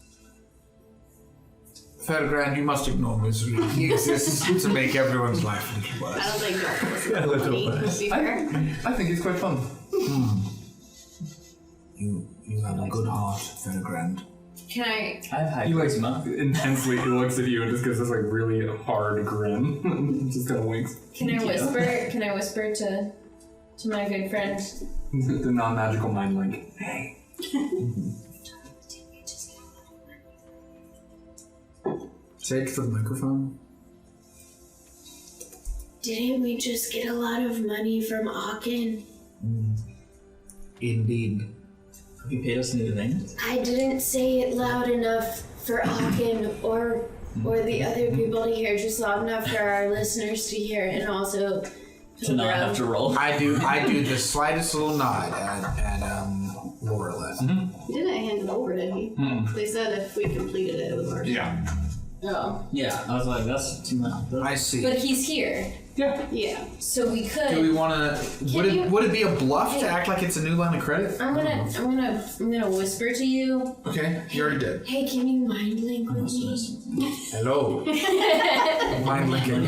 Fairgrand, you must ignore misery. He exists to make everyone's life a little I worse. don't think Joel was the money, to be fair. I think he's quite fun. You have a good heart, Fairgrand. Can I? I've had He charisma. intensely he looks at you and just gives this really hard grin. Just kind of winks. Can I whisper? Can I whisper to my good friend? The non-magical mind link. Hey. Say it for the microphone. Didn't we just get a lot of money from Aachen? Indeed. Have you paid us anything? I didn't say it loud enough for Aachen or the other people to hear, just loud enough for our listeners to hear, and also To not have to roll. I do the slightest little nod at Laureleth. He didn't hand it over, did he? They said if we completed it, it was ours. Yeah. Oh, Yeah, I was like, that's too much. I see. but he's here, Yeah. so we could. Do we want to? Would it be a bluff to Hey. act like it's a new line of credit? I'm gonna whisper to you. Okay, you already did. Hey, can you mind link with me? Hello. Mind linking.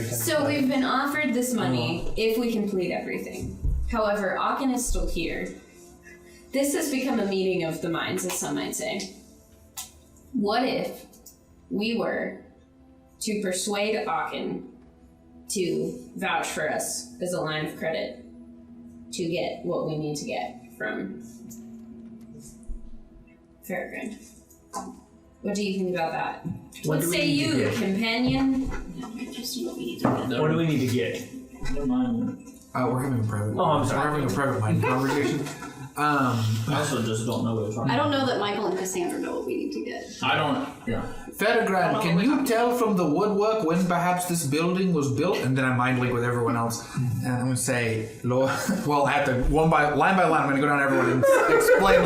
So we've been offered this money if we complete everything. However, Aachen is still here. This has become a meeting of the minds, as some might say. What if we were to persuade Aachen to vouch for us as a line of credit to get what we need to get from Fairgrand? What do you think about that? What say you, companion? Just what we need to do. What do we need to get? Never mind. We're having a private. Oh, I'm sorry. We're having a private mind conversation. I also just don't know what you're talking I about. don't know that Michael and Cassandra know what we need to get. I don't. Yeah. Fairground, can you tell from the woodwork when perhaps this building was built? And then I mind link with everyone else, and I'm gonna say, well, I have to line by line. I'm gonna go down to everyone and explain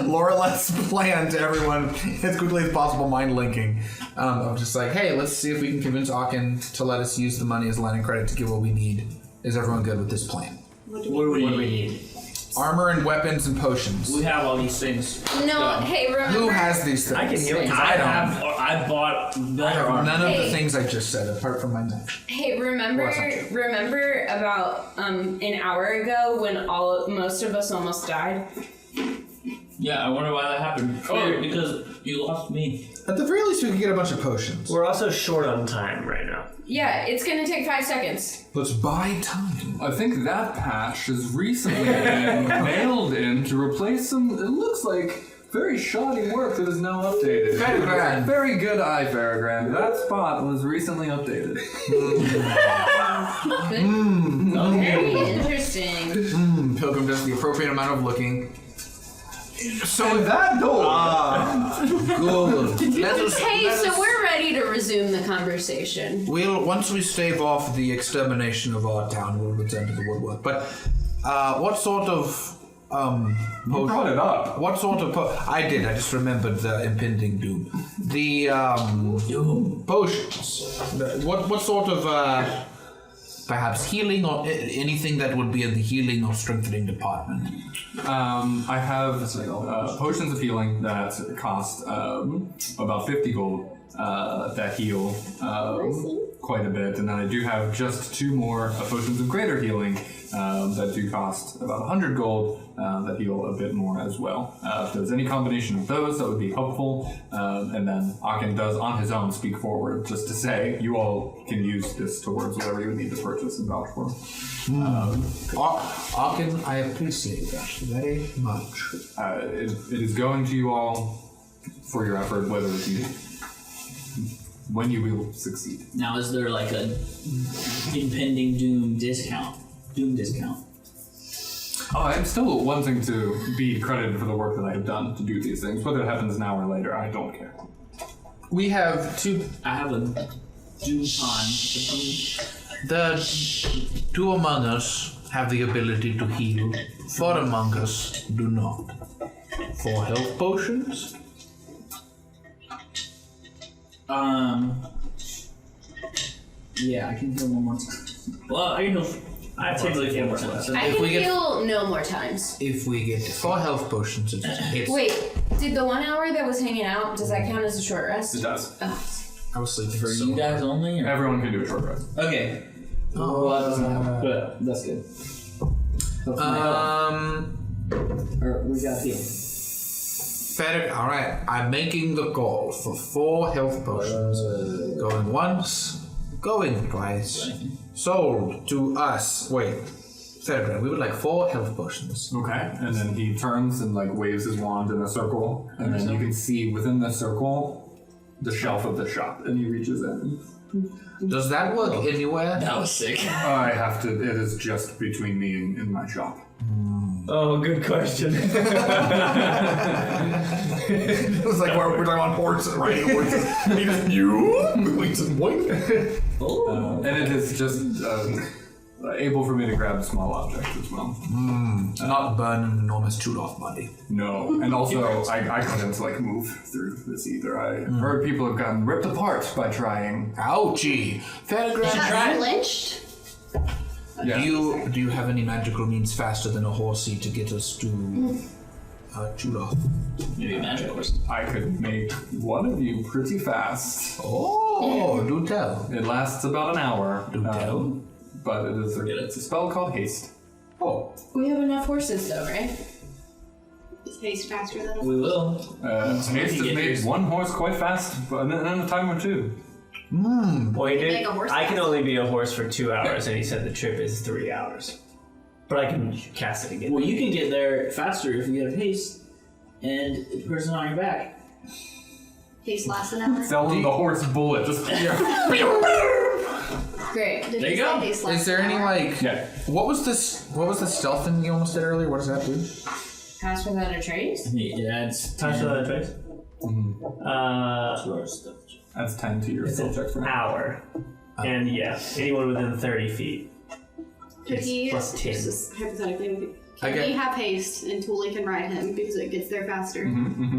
Lorelet's plan to everyone as quickly as possible. Mind linking. I'm just like, hey, let's see if we can convince Aachen to let us use the money as line of credit to get what we need. Is everyone good with this plan? What do we need? Armor and weapons and potions. We have all these things. No, hey, remember. Who has these things? I can heal because I I don't. I bought I better have armor. none of the Hey. things I just said, apart from my knife. Hey, remember about an hour ago when most of us almost died? Yeah, I wonder why that happened. Oh, because you lost me. At the very least, we could get a bunch of potions. We're also short on time right now. Yeah, it's gonna take 5 seconds. Let's buy time. I think that patch has recently been mailed in to replace some, it looks like, very shoddy work that is now updated. Fairground. Very good eye, Fairground. That spot was recently updated. Very interesting. Pilgrim does the appropriate amount of looking. So that door! Good. Hey, so we're ready to resume the conversation. Once we stave off the extermination of our town, we'll return to the woodwork. But what sort of You brought it up. What sort of I did. I just remembered the impending doom. The potions. What sort of perhaps healing or anything that would be in the healing or strengthening department? I have potions of healing that cost about 50 gold that heal quite a bit, and then I do have just 2 more potions of greater healing that do cost about 100 gold that heal a bit more as well. If there's any combination of those, that would be helpful. And then Aachen does on his own speak forward just to say you all can use this towards whatever you would need to purchase and vouch for. Aachen, I appreciate that very much. It is going to you all for your effort, whether it's you. When you will succeed. Now, is there like a impending doom discount? Oh, I'm still wanting to be credited for the work that I have done to do these things. Whether it happens now or later, I don't care. We have 2. I have a doom con. The 2 among us have the ability to heal. 4 among us do not. 4 health potions. Yeah, I can heal one more time. Well, I can heal. I typically heal more times. I can heal no more times. If we get 4 health potions, it's Wait, did the 1 hour that was hanging out, does that count as a short rest? It does. I was sleeping For so you guys only? Or? Everyone can do a short rest. Okay. Well, that doesn't happen. But that's good. Or we got heal. Alright, I'm making the call for 4 health potions. Going once, going twice. Sold to us. Wait. Fairground, we would like 4 health potions. Okay. And then he turns and waves his wand in a circle, and then you can see within the circle the shelf of the shop, and he reaches in. Does that work anywhere? That was sick. I have to. It is just between me and my shop. Oh, good question. It's like we're talking about horses, right? Horses. He just And it is just able for me to grab small objects as well. Not burn an enormous chewed-off body. No, and also I couldn't move through this either. I heard people have gotten ripped apart by trying. Ouchie! Fairground. Got lynched? Yeah. Do you have any magical means faster than a horsey to get us to chewed off? Maybe a magic horse. I could make one of you pretty fast. Oh, do tell. It lasts about an hour. Do tell. But it's a spell called haste. Oh. We have enough horses though, right? Is haste faster than We will. Haste has made one horse quite fast, but in a time or 2. Well, he did. Make a horse I can fast. only be a horse for 2 hours, and he said the trip is 3 hours. But I can cast it again. Well, you can get there faster if you have haste and the person on your back. haste lasts an hour? Sell him the horse bullet. Just Great. Did There he you go. say they slept Is there an any hour? like? Yeah. What was this? What was the stealth thing you almost did earlier? What does that do? Pass without a trace? Yeah, it's Touch the trace. That's 10 to your It's skill an check for now. hour. And yeah, anyone within 30 feet. Could he, Plus 10. just hypothetically, I can get- he have haste and Thule can ride him because it gets there faster?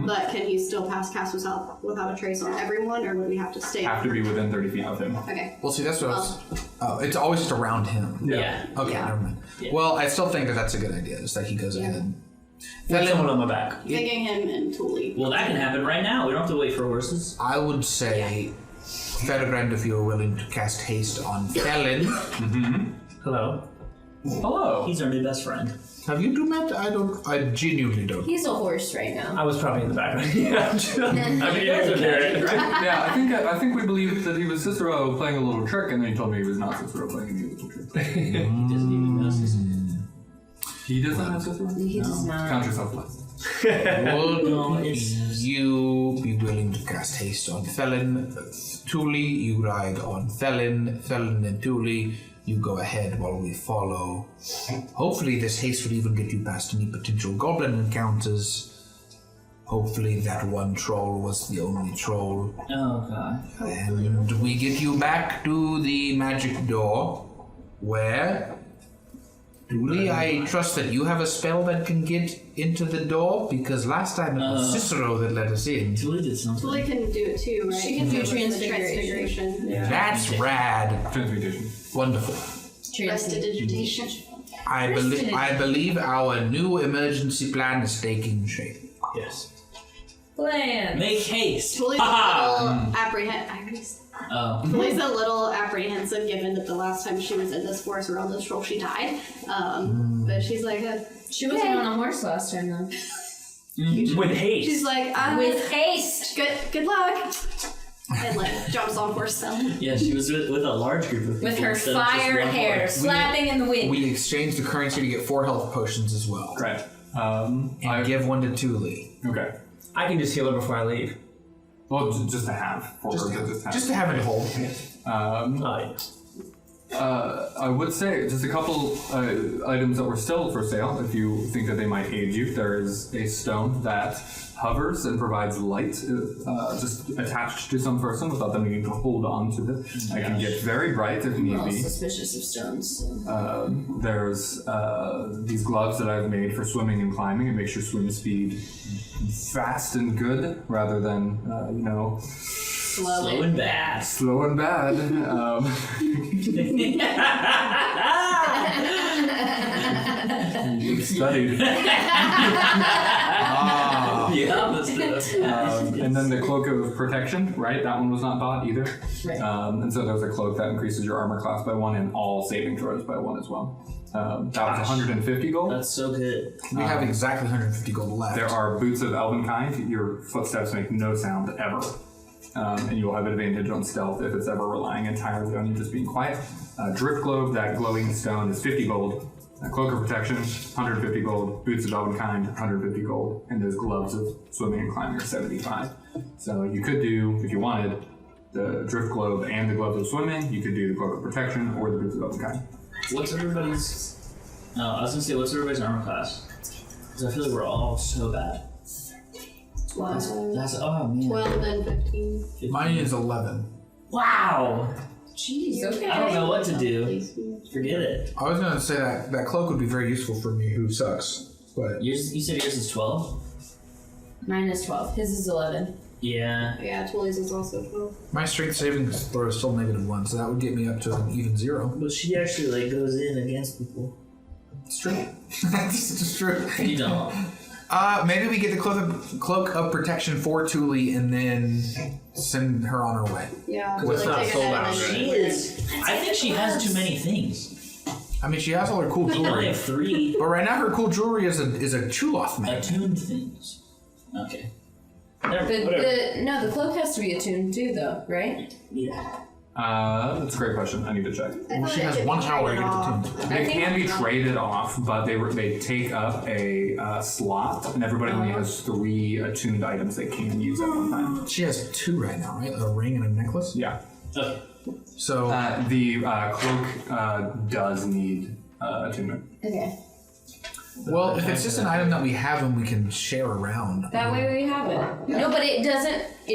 But can he still pass cast without a trace on everyone, or would we have to stay? Have to be within 30 feet of him. Okay. Well, see, that's what I was. Oh, it's always just around him. Yeah. Okay, Yeah. never mind. Yeah. Well, I still think that that's a good idea. Is that he goes ahead. Got someone on my back. Thinking him and Thule. Well, that can happen right now. We don't have to wait for horses. I would say, Ferdinand, if you're willing to cast haste on Felon. Hello. Hello. He's our new best friend. Have you two met? I genuinely don't. He's a horse right now. I was probably in the background. Yeah, I mean, You guys are married, right? Yeah, I think we believed that he was Cicero playing a little trick, and then he told me he was not Cicero playing any little trick. He doesn't even know this. He doesn't have Cicero? He does not. Count yourself less. Would it's- you be willing to cast haste on Felon? Thule, you ride on Felon. Felon and Thule, you go ahead while we follow. Hopefully this haste would even get you past any potential goblin encounters. Hopefully that one troll was the only troll. Oh, God. And we get you back to the magic door where... Thule, I trust that you have a spell that can get into the door, because last time it was Cicero that let us in. Julie did something. Thule can do it too, right? She can do With the transfiguration. That's rad. Transmutation. Wonderful. Prestidigitation. I believe our new emergency plan is taking shape. yes. Plan. Make haste. Thule's a little apprehensive. Oh. Thule's a little apprehensive given that the last time she was in this forest around this troll, she died. But she's like, She wasn't on a horse last time, though. With haste. she's like, With haste. good luck. And like jumps on horse them. Yeah, she was with a large group of people. With her instead of just fire one hair horse. slapping in the wind. We exchange the currency to get 4 health potions as well. Right. And give one to Thule. Okay. I can just heal her before I leave. Well, just to have. For Just her to to have it hold. Oh, yeah. I would say just a couple items that were still for sale. If you think that they might aid you, there is a stone that hovers and provides light, just attached to some person without them needing to hold on to it. It can get very bright if need Well, be. suspicious of stones. So. There's these gloves that I've made for swimming and climbing. It makes your swim speed fast and good rather than Slow and bad. slow and bad. You studied. Yeah, that's true. And then the cloak of protection, right? That one was not bought either. Right. And so there's a cloak that increases your armor class by 1 and all saving throws by 1 as well. That was 150 gold. That's so good. We have exactly 150 gold left. There are boots of elvenkind. Your footsteps make no sound ever. And you'll have advantage on stealth if it's ever relying entirely on you just being quiet. Drift globe, that glowing stone, is 50 gold. Cloak of protection, 150 gold. Boots of elvenkind, 150 gold. And those gloves of swimming and climbing are 75. So you could do, if you wanted, the drift globe and the gloves of swimming. You could do the cloak of protection or the boots of elvenkind. What's everybody's... I was gonna say, what's everybody's armor class? Because I feel like we're all so bad. 12, That's oh man. 12 and 15. Mine is 11. Wow. Jeez, okay. I don't know what to do. Please. Forget it. I was going to say that cloak would be very useful for me who sucks. But You said yours is 12? Mine is 12. His is 11. Yeah. Yeah, Thule's is also 12. my strength saving throw is still -1, so that would get me up to an even 0. But she actually like goes in against people. It's true. That's just true. You don't. Maybe we get the cloak of protection for Thule and then send her on her way. Yeah. It's not take a sold head out, and then- She is. I think she has too many things. I mean, she has all her cool We only jewelry, have 3 but right now her cool jewelry is a Chuloth magnet. attuned things. Okay. Never, The whatever. the cloak has to be attuned too, though, right? Yeah. That's a great question. I need to check. I Well, thought she it has could 1 be hour to traded get off. the tune. They think- can be traded off, but they take up a slot, and everybody only has 3 attuned items they can use at one time. She has 2 right now, right? A ring and a necklace? Yeah. Okay. So The cloak does need attunement. Okay. well, if it's just an item that we have and we can share around. That way we have it. Yeah. No, but it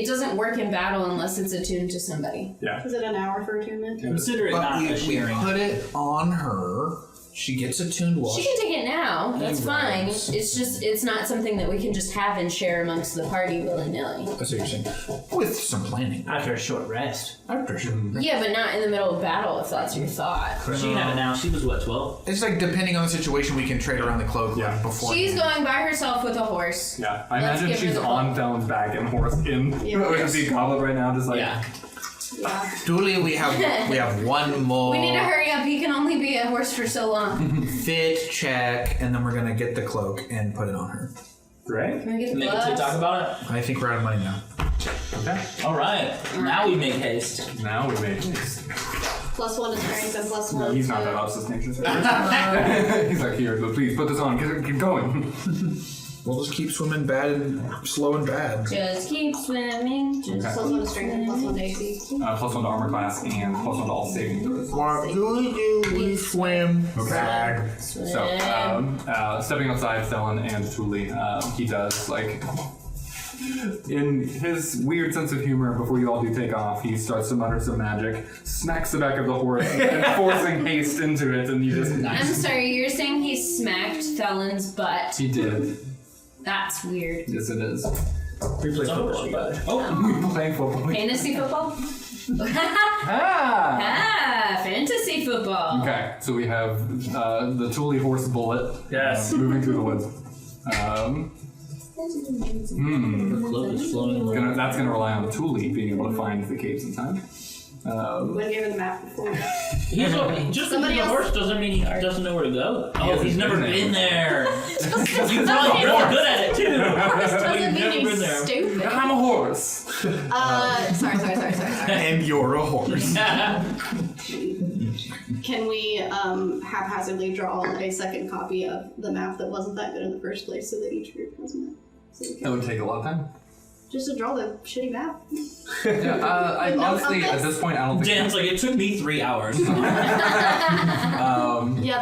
doesn't work in battle unless it's attuned to somebody. Yeah. Is it an hour for attunement? Consider it But not a we sharing. put it on her. She gets attuned while She can take it now. That's fine. Right. It's just it's not something that we can just have and share amongst the party willy nilly. That's what you're saying. With some planning. After a short rest. After sure. Yeah, but not in the middle of battle if that's your thought. She can have it now. She was what, 12? It's like depending on the situation, we can trade around the cloak before. She's going by herself with a horse. Yeah. I Let's imagine give her she's the on Fallon's back and horse in the goblet right now, just like. Yeah. Yeah. Dooley, we have one more We need to hurry up. He can only be a horse for so long. fit check, and then we're gonna get the cloak and put it on her. Great. Can we get the Make a gloves? TikTok about it? I think we're out of money now. Okay. All right. Now we make haste. Now we made this. +1 to strength and +1 No, he's not to... that obsessed nature. He's like, here, please put this on. Keep going. We'll just keep swimming bad and slow and bad. Just keep swimming. Just Okay. +1 to strength and +1 to AC. +1 to armor class and +1 to all saving throws. What do we do? We swim. Okay. swim. So, stepping outside, Felon and Thule, he does, like, in his weird sense of humor, before you all do take off, he starts to mutter some magic, smacks the back of the horse, and forcing haste into it, and you just... I'm sorry, you're saying he smacked Felon's butt? He did. That's weird. Yes, it is. We play football. Oh, playing football. Fantasy football? Ah! Ah, fantasy football. Okay, so we have the Thule horse bullet moving through the woods. The cloak is flowing along. That's going to rely on Thule being able to find the caves in time. When given the map before. Just because Somebody he's a else- horse doesn't mean he doesn't know where to go. Oh, he's never been there. You're Doesn't probably mean really good at it too. doesn't You've mean never been he's there. stupid. I'm a horse! Sorry. And you're a horse. Can we haphazardly draw a second copy of the map that wasn't that good in the first place so that each group has a map? So we That can would take a lot of time. just to draw the shitty map. Yeah, I With no honestly, at compass? this point, I don't think... Dan's like, it took me 3 hours. Yeah,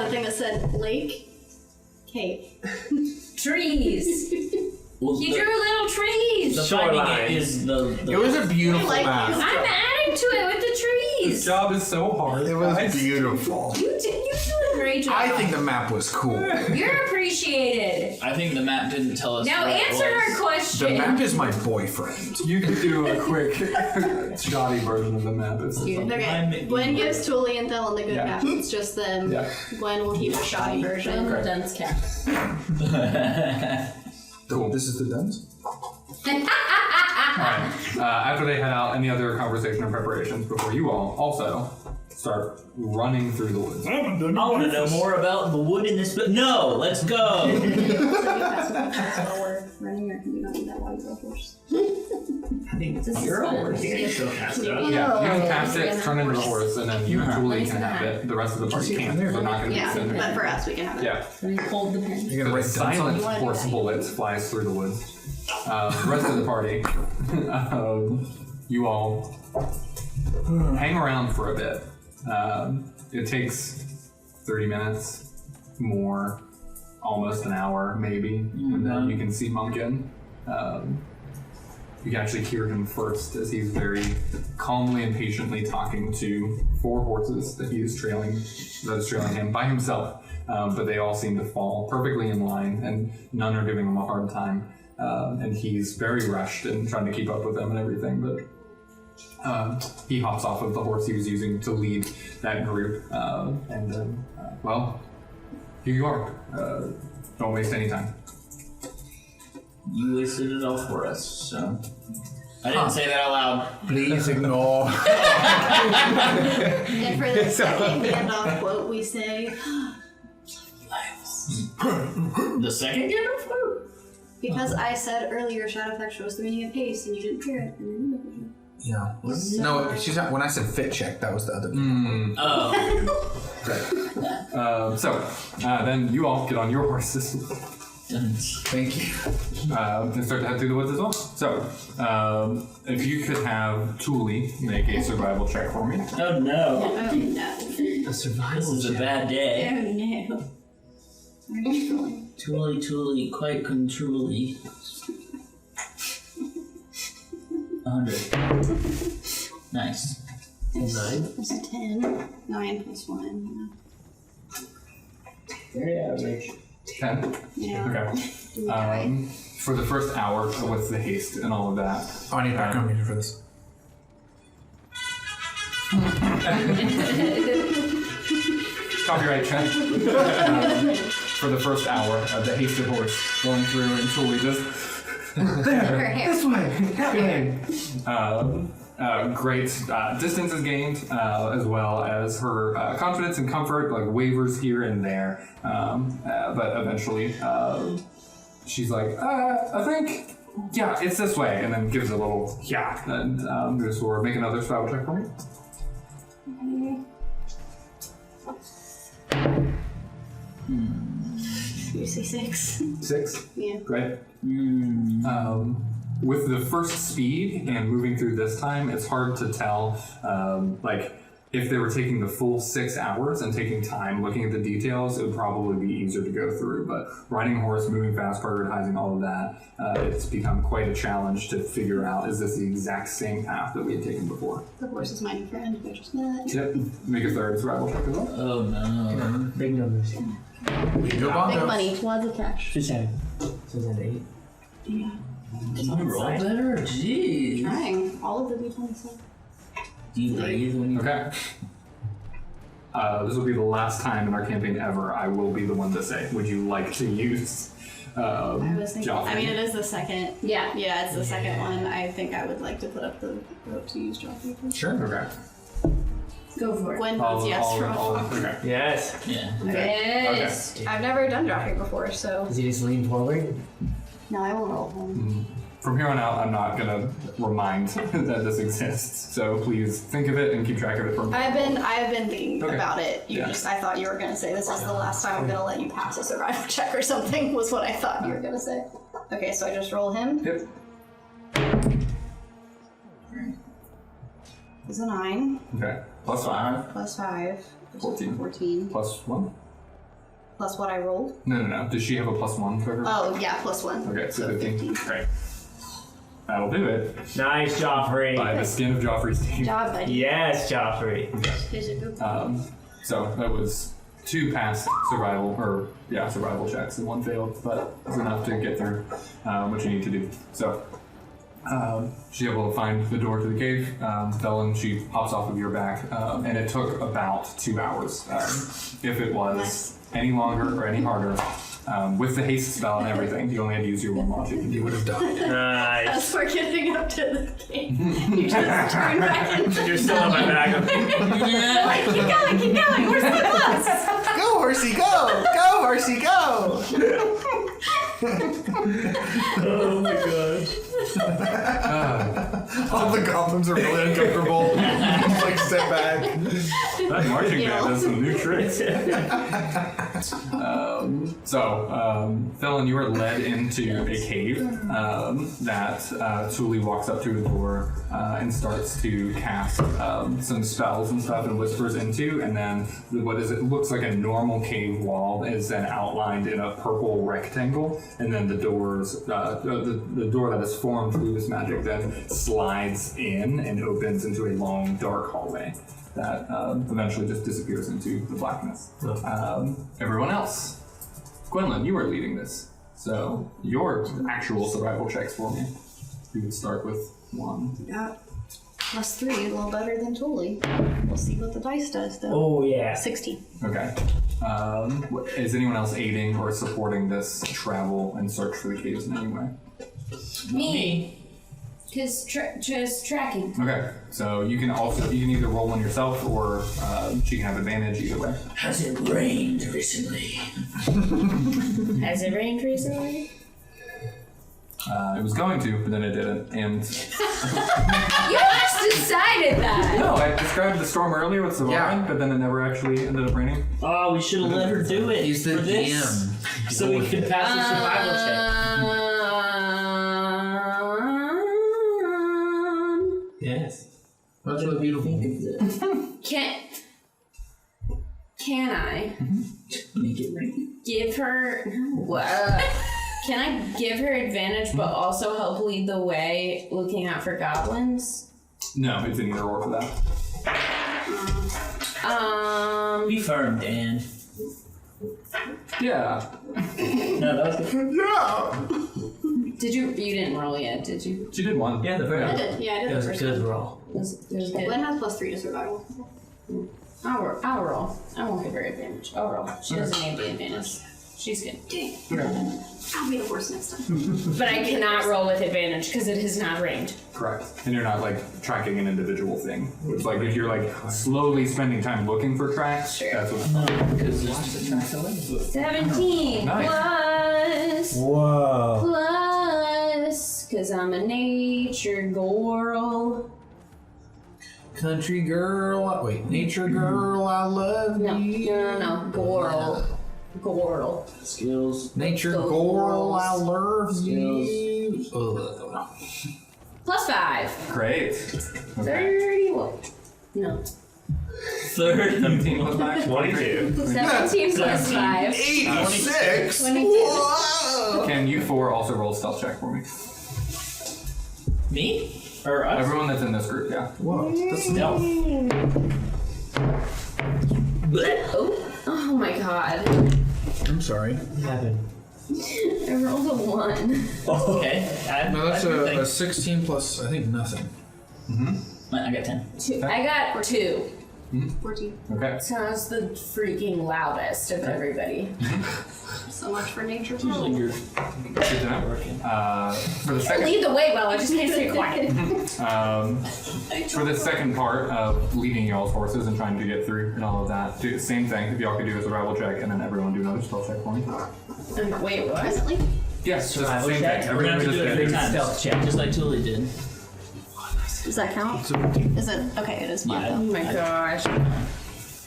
the thing that said lake, cave. Trees. Well, He drew little trees. the finding shoreline. it is the It was a beautiful I like map. you. I'm adding to it with the This trees. job is so hard. It was guys. beautiful. You do a great job. I think the map was cool. You're appreciated. I think the map didn't tell us. Now what it answer was. her question. The map is my boyfriend. You could do a quick, shoddy version of the map. If something. Okay, Gwen gives Thule and Thel the good Yeah. map. It's just them. Yeah. Gwen will keep a shoddy version. From the dunce cap. Cool. This is the duns? Alright. After they head out, any other conversation or preparations before you all also start running through the woods? I want to know more about the wood in this. But no, let's go. So you pass while we're running, or can you not do that while you're a horse? You're a horse. You can still cast it. Yeah, you can cast it, turn into a horse, and then you and Julie can have it. The rest of the party can't. They're not going to be Yeah, sitting but there. for us, we can have it. Yeah. Let me hold the pen. You're gonna The write duns on silent You wanna do horse that? bullet flies through the woods. The rest of the party, you all hang around for a bit. It takes 30 minutes, more, almost an hour maybe, and then you can see Munkin. You can actually hear him first as he's very calmly and patiently talking to 4 horses that is trailing him by himself. But they all seem to fall perfectly in line, and none are giving him a hard time. And he's very rushed and trying to keep up with them and everything, but he hops off of the horse he was using to lead that group. And then, well, here you are. Don't waste any time. You listed it all for us, so. I didn't say that out loud. Please ignore. And for the second Gandalf quote, we say, The second Gandalf quote? because I said earlier Shadowfax shows the meaning of haste, and you didn't hear it. And then Yeah. No, she's not. When I said fit check, that was the other. Oh. Great. So, then you all get on your horses. Thank you. And start to head through the woods as well. So, if you could have Thule make a survival check for me. Oh no. Oh no. A survival This is a check. bad day. Oh no. Where are you going? Truly, quite truly. 100. Nice. 9. That's a 10. 9 plus 1. Very average. 10? Yeah. Okay. Do we die? For the first hour with the haste and all of that. Oh, I need background music for this. Copyright check. For the first hour of the hasted horse going through until we just This way. great distance is gained, as well as her confidence and comfort like wavers here and there. But eventually, she's like, I think, yeah, it's this way, and then gives a little yeah, and just sort of make another survival check for me. You say 6. 6. Yeah. Great. With the first speed and moving through this time, it's hard to tell, like, if they were taking the full 6 hours and taking time looking at the details, it would probably be easier to go through. But riding a horse, moving fast, prioritizing all of that, it's become quite a challenge to figure out, is this the exact same path that we had taken before? The horse is my new friend. They're just not. Yep. Make a third survival check as well. Oh no. Big numbers. Big money. Lots of cash. 2 7. So is that 8? Yeah. Can you roll better? Jeez. Trying. All of the d20s. Do you breathe when you... Okay. This will be the last time in our campaign ever I will be the one to say, would you like to use I was thinking. Joffrey? I mean, it is the second. Yeah. Yeah, it's the second one. I think I would like to put up the vote to use Joffrey first. Sure. Okay. Go for it. Gwen votes yes for Joffrey. Okay. Yes. Yeah. Yes. I've never done Joffrey before, so Does he just lean forward? no, I won't roll him. From here on out, I'm not gonna remind that this exists. So please think of it and keep track of it from. I've been thinking Okay. about it. You Yeah. just, I thought you were gonna say this is the last time I'm gonna let you pass a survival check or something. Was what I thought you were gonna say. Okay, so I just roll him. Yep. It's a 9 Okay. Plus 5. plus 5. 14. 14 Plus 1. plus what I rolled. No. Does she have a plus 1 for her? Oh yeah, plus 1. Okay, so 15. Great. That'll do it. Nice, Joffrey. By the skin of Joffrey's teeth. Good job, buddy. Yes, Joffrey. So that was 2 past survival checks and 1 failed, but it's enough to get through what you need to do. So she's able to find the door to the cave. Velen, she hops off of your back, and it took about 2 hours. If it was any longer or any harder, with the haste spell and everything, you only had to use your 1 logic. You would have died. Nice. As we're getting up to the gate, you just turn back and You're still on my back. keep going. We're so close. Go, horsey, go! Go, horsey, go! Oh my god. All the goblins are really uncomfortable. Like, step back. That marching band has some new tricks. Velen, you are led into a cave that Thule walks up to a door and starts to cast some spells and stuff and whispers into, and then it looks like a normal cave wall is then outlined in a purple rectangle, and then the doors, the door that is formed through this magic then slides in and opens into a long dark hallway that eventually just disappears into the blackness. Everyone else. Gwendolyn, you are leading this. So your actual survival checks for me. You would start with 1. Yeah. Plus 3, a little better than Tully. We'll see what the dice does, though. Oh yeah. 16. Okay. Is anyone else aiding or supporting this travel and search for the caves in any way? Me. Because just tracking. Okay. So you can either roll one yourself or she can have advantage either way. Has it rained recently? Has it rained recently? It was going to, but then it didn't. And You just decided that. no, I described the storm earlier with Savarin, Yeah. but then it never actually ended up raining. Oh, we should have let her do it. He's the for this. DM. So we can pass the survival check. Yes. That's really beautiful. Can I Make it rain. give her? Can I give her advantage, but also help lead the way, looking out for goblins? No, it's an either or for that. Be firm, Dan. Yeah. No, that was good. Did you? You didn't roll yet, did you? She did one. Yeah, the I first. did. Yeah, I did It the was a first good one. roll. It was good. Glenn has +3 to survival. I'll roll. I won't give her advantage. I'll roll. She doesn't need the advantage. She's good. Dang. I'll be the horse next time. But I cannot roll with advantage because it is not ranged. Correct. And you're not like tracking an individual thing. It's like if you're like slowly spending time looking for tracks, Sure. that's what. No, because there's just a track away. 17 Nice. plus. Whoa. Plus. Because I'm a nature girl. Country girl, nature girl, I love No, you. no. Girl. Girl. Skills. Nature Go girl, I girls. love you. Ugh. Plus 5. Great. Okay. 31. No. 17 plus 5. 22. 17 plus 5. 86? 22. Whoa! Can you four also roll a stealth check for me? Me? Or us? Everyone that's in this group, yeah. Whoa, that's Stealth. Oh my god. I'm sorry. What happened? I rolled a 1. Okay. No, that's a 16 plus, I think, nothing. I got 10. 2. I got 2. 14. Okay. So I was the freaking loudest of everybody. So much for nature. Usually you're Good to know. For the second, Lead the way, well, I just can't stay quiet. for the second part of leading y'all's horses and trying to get through and all of that, do the same thing. If y'all could do a survival check, and then everyone do another stealth check for me. Wait, what? Presently. Yes, survival same check. thing. We're gonna Everyone have to just do it get 3 through. times. Stealth check, just like Tully did. Does that count? Is it? Okay, it is Yeah. Oh fine my gosh.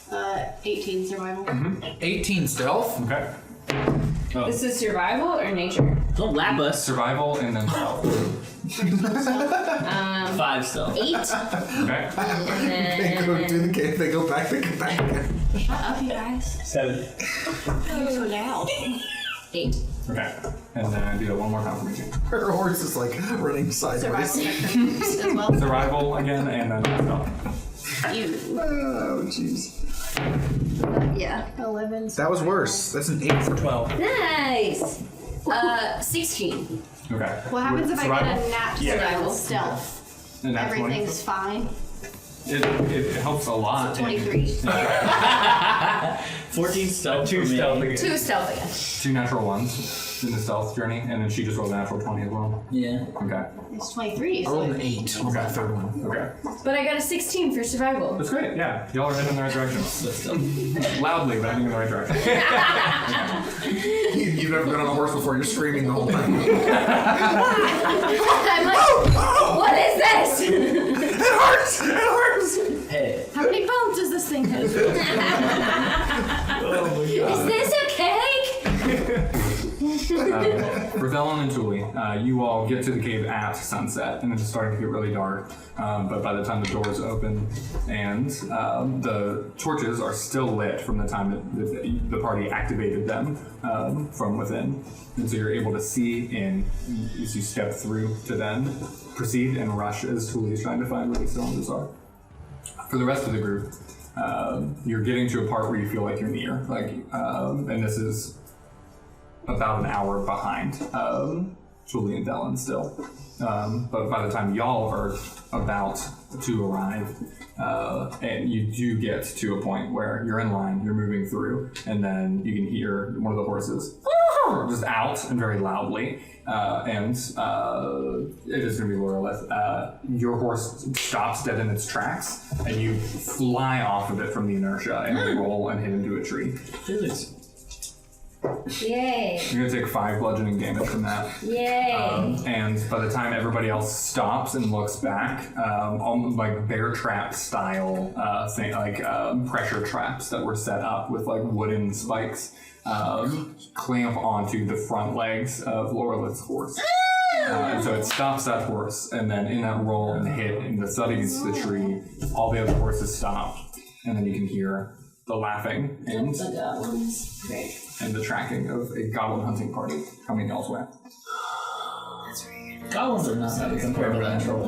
though. 18 survival. 18 stealth? Okay. This is survival or nature? Don't lap us. Survival and then stealth. 5 stealth. 8. Okay. They go do the game, they go back again. Shut up, you guys. 7. You're so loud. 8. Okay. And then do that one more time for me. Her horse is like running Survival sideways. check as well. Survival again, and then stealth. You. Oh, jeez. Yeah. 11. That was worse. That's an 8 for 12. Nice. 16. Okay. What happens if I Survival? get a nat Survival. stealth? And that's 20. Everything's fine. It helps a lot. 23. 14 stealth. 2 for me. stealth again. 2 stealth again. 2 natural ones in the stealth journey, and then she just rolled a natural 20 as well. Yeah. Okay. It's 23. I rolled So an 8 on my third one. Okay. But I got a 16 for survival. That's great. Yeah. Y'all are heading in the right direction. Loudly, but heading in the right direction. You've never been on a horse before, you're screaming the whole time. I'm like, what is this? It hurts! It hurts! Hey. how many pounds does this thing have? Is this a cake? Ravelin and Julie, you all get to the cave at sunset, and it's starting to get really dark. But by the time the doors open and the torches are still lit from the time that the party activated them from within, and so you're able to see in as you step through to then proceed and rush as Julie is trying to find where the cylinders are. For the rest of the group, you're getting to a part where you feel like you're near, and this is about an hour behind Julie and Dylan still. But by the time y'all are about to arrive, and you do get to a point where you're in line, you're moving through, and then you can hear one of the horses just out and very loudly. And it is going to be Lorelith. Your horse stops dead in its tracks, and you fly off of it from the inertia and roll and hit into a tree. Physics. Yay. You're gonna take 5 bludgeoning damage from that. Yay. And by the time everybody else stops and looks back, almost like bear trap style thing, like pressure traps that were set up with like wooden spikes, clamp onto the front legs of Laurelith's horse. And so it stops that horse, and then in that roll and hit and the thud against the tree, all the other horses stop, and then you can hear the laughing and The goblins. Great. the tracking of a goblin hunting party coming y'all's way. Goblins are not that compared to that troll.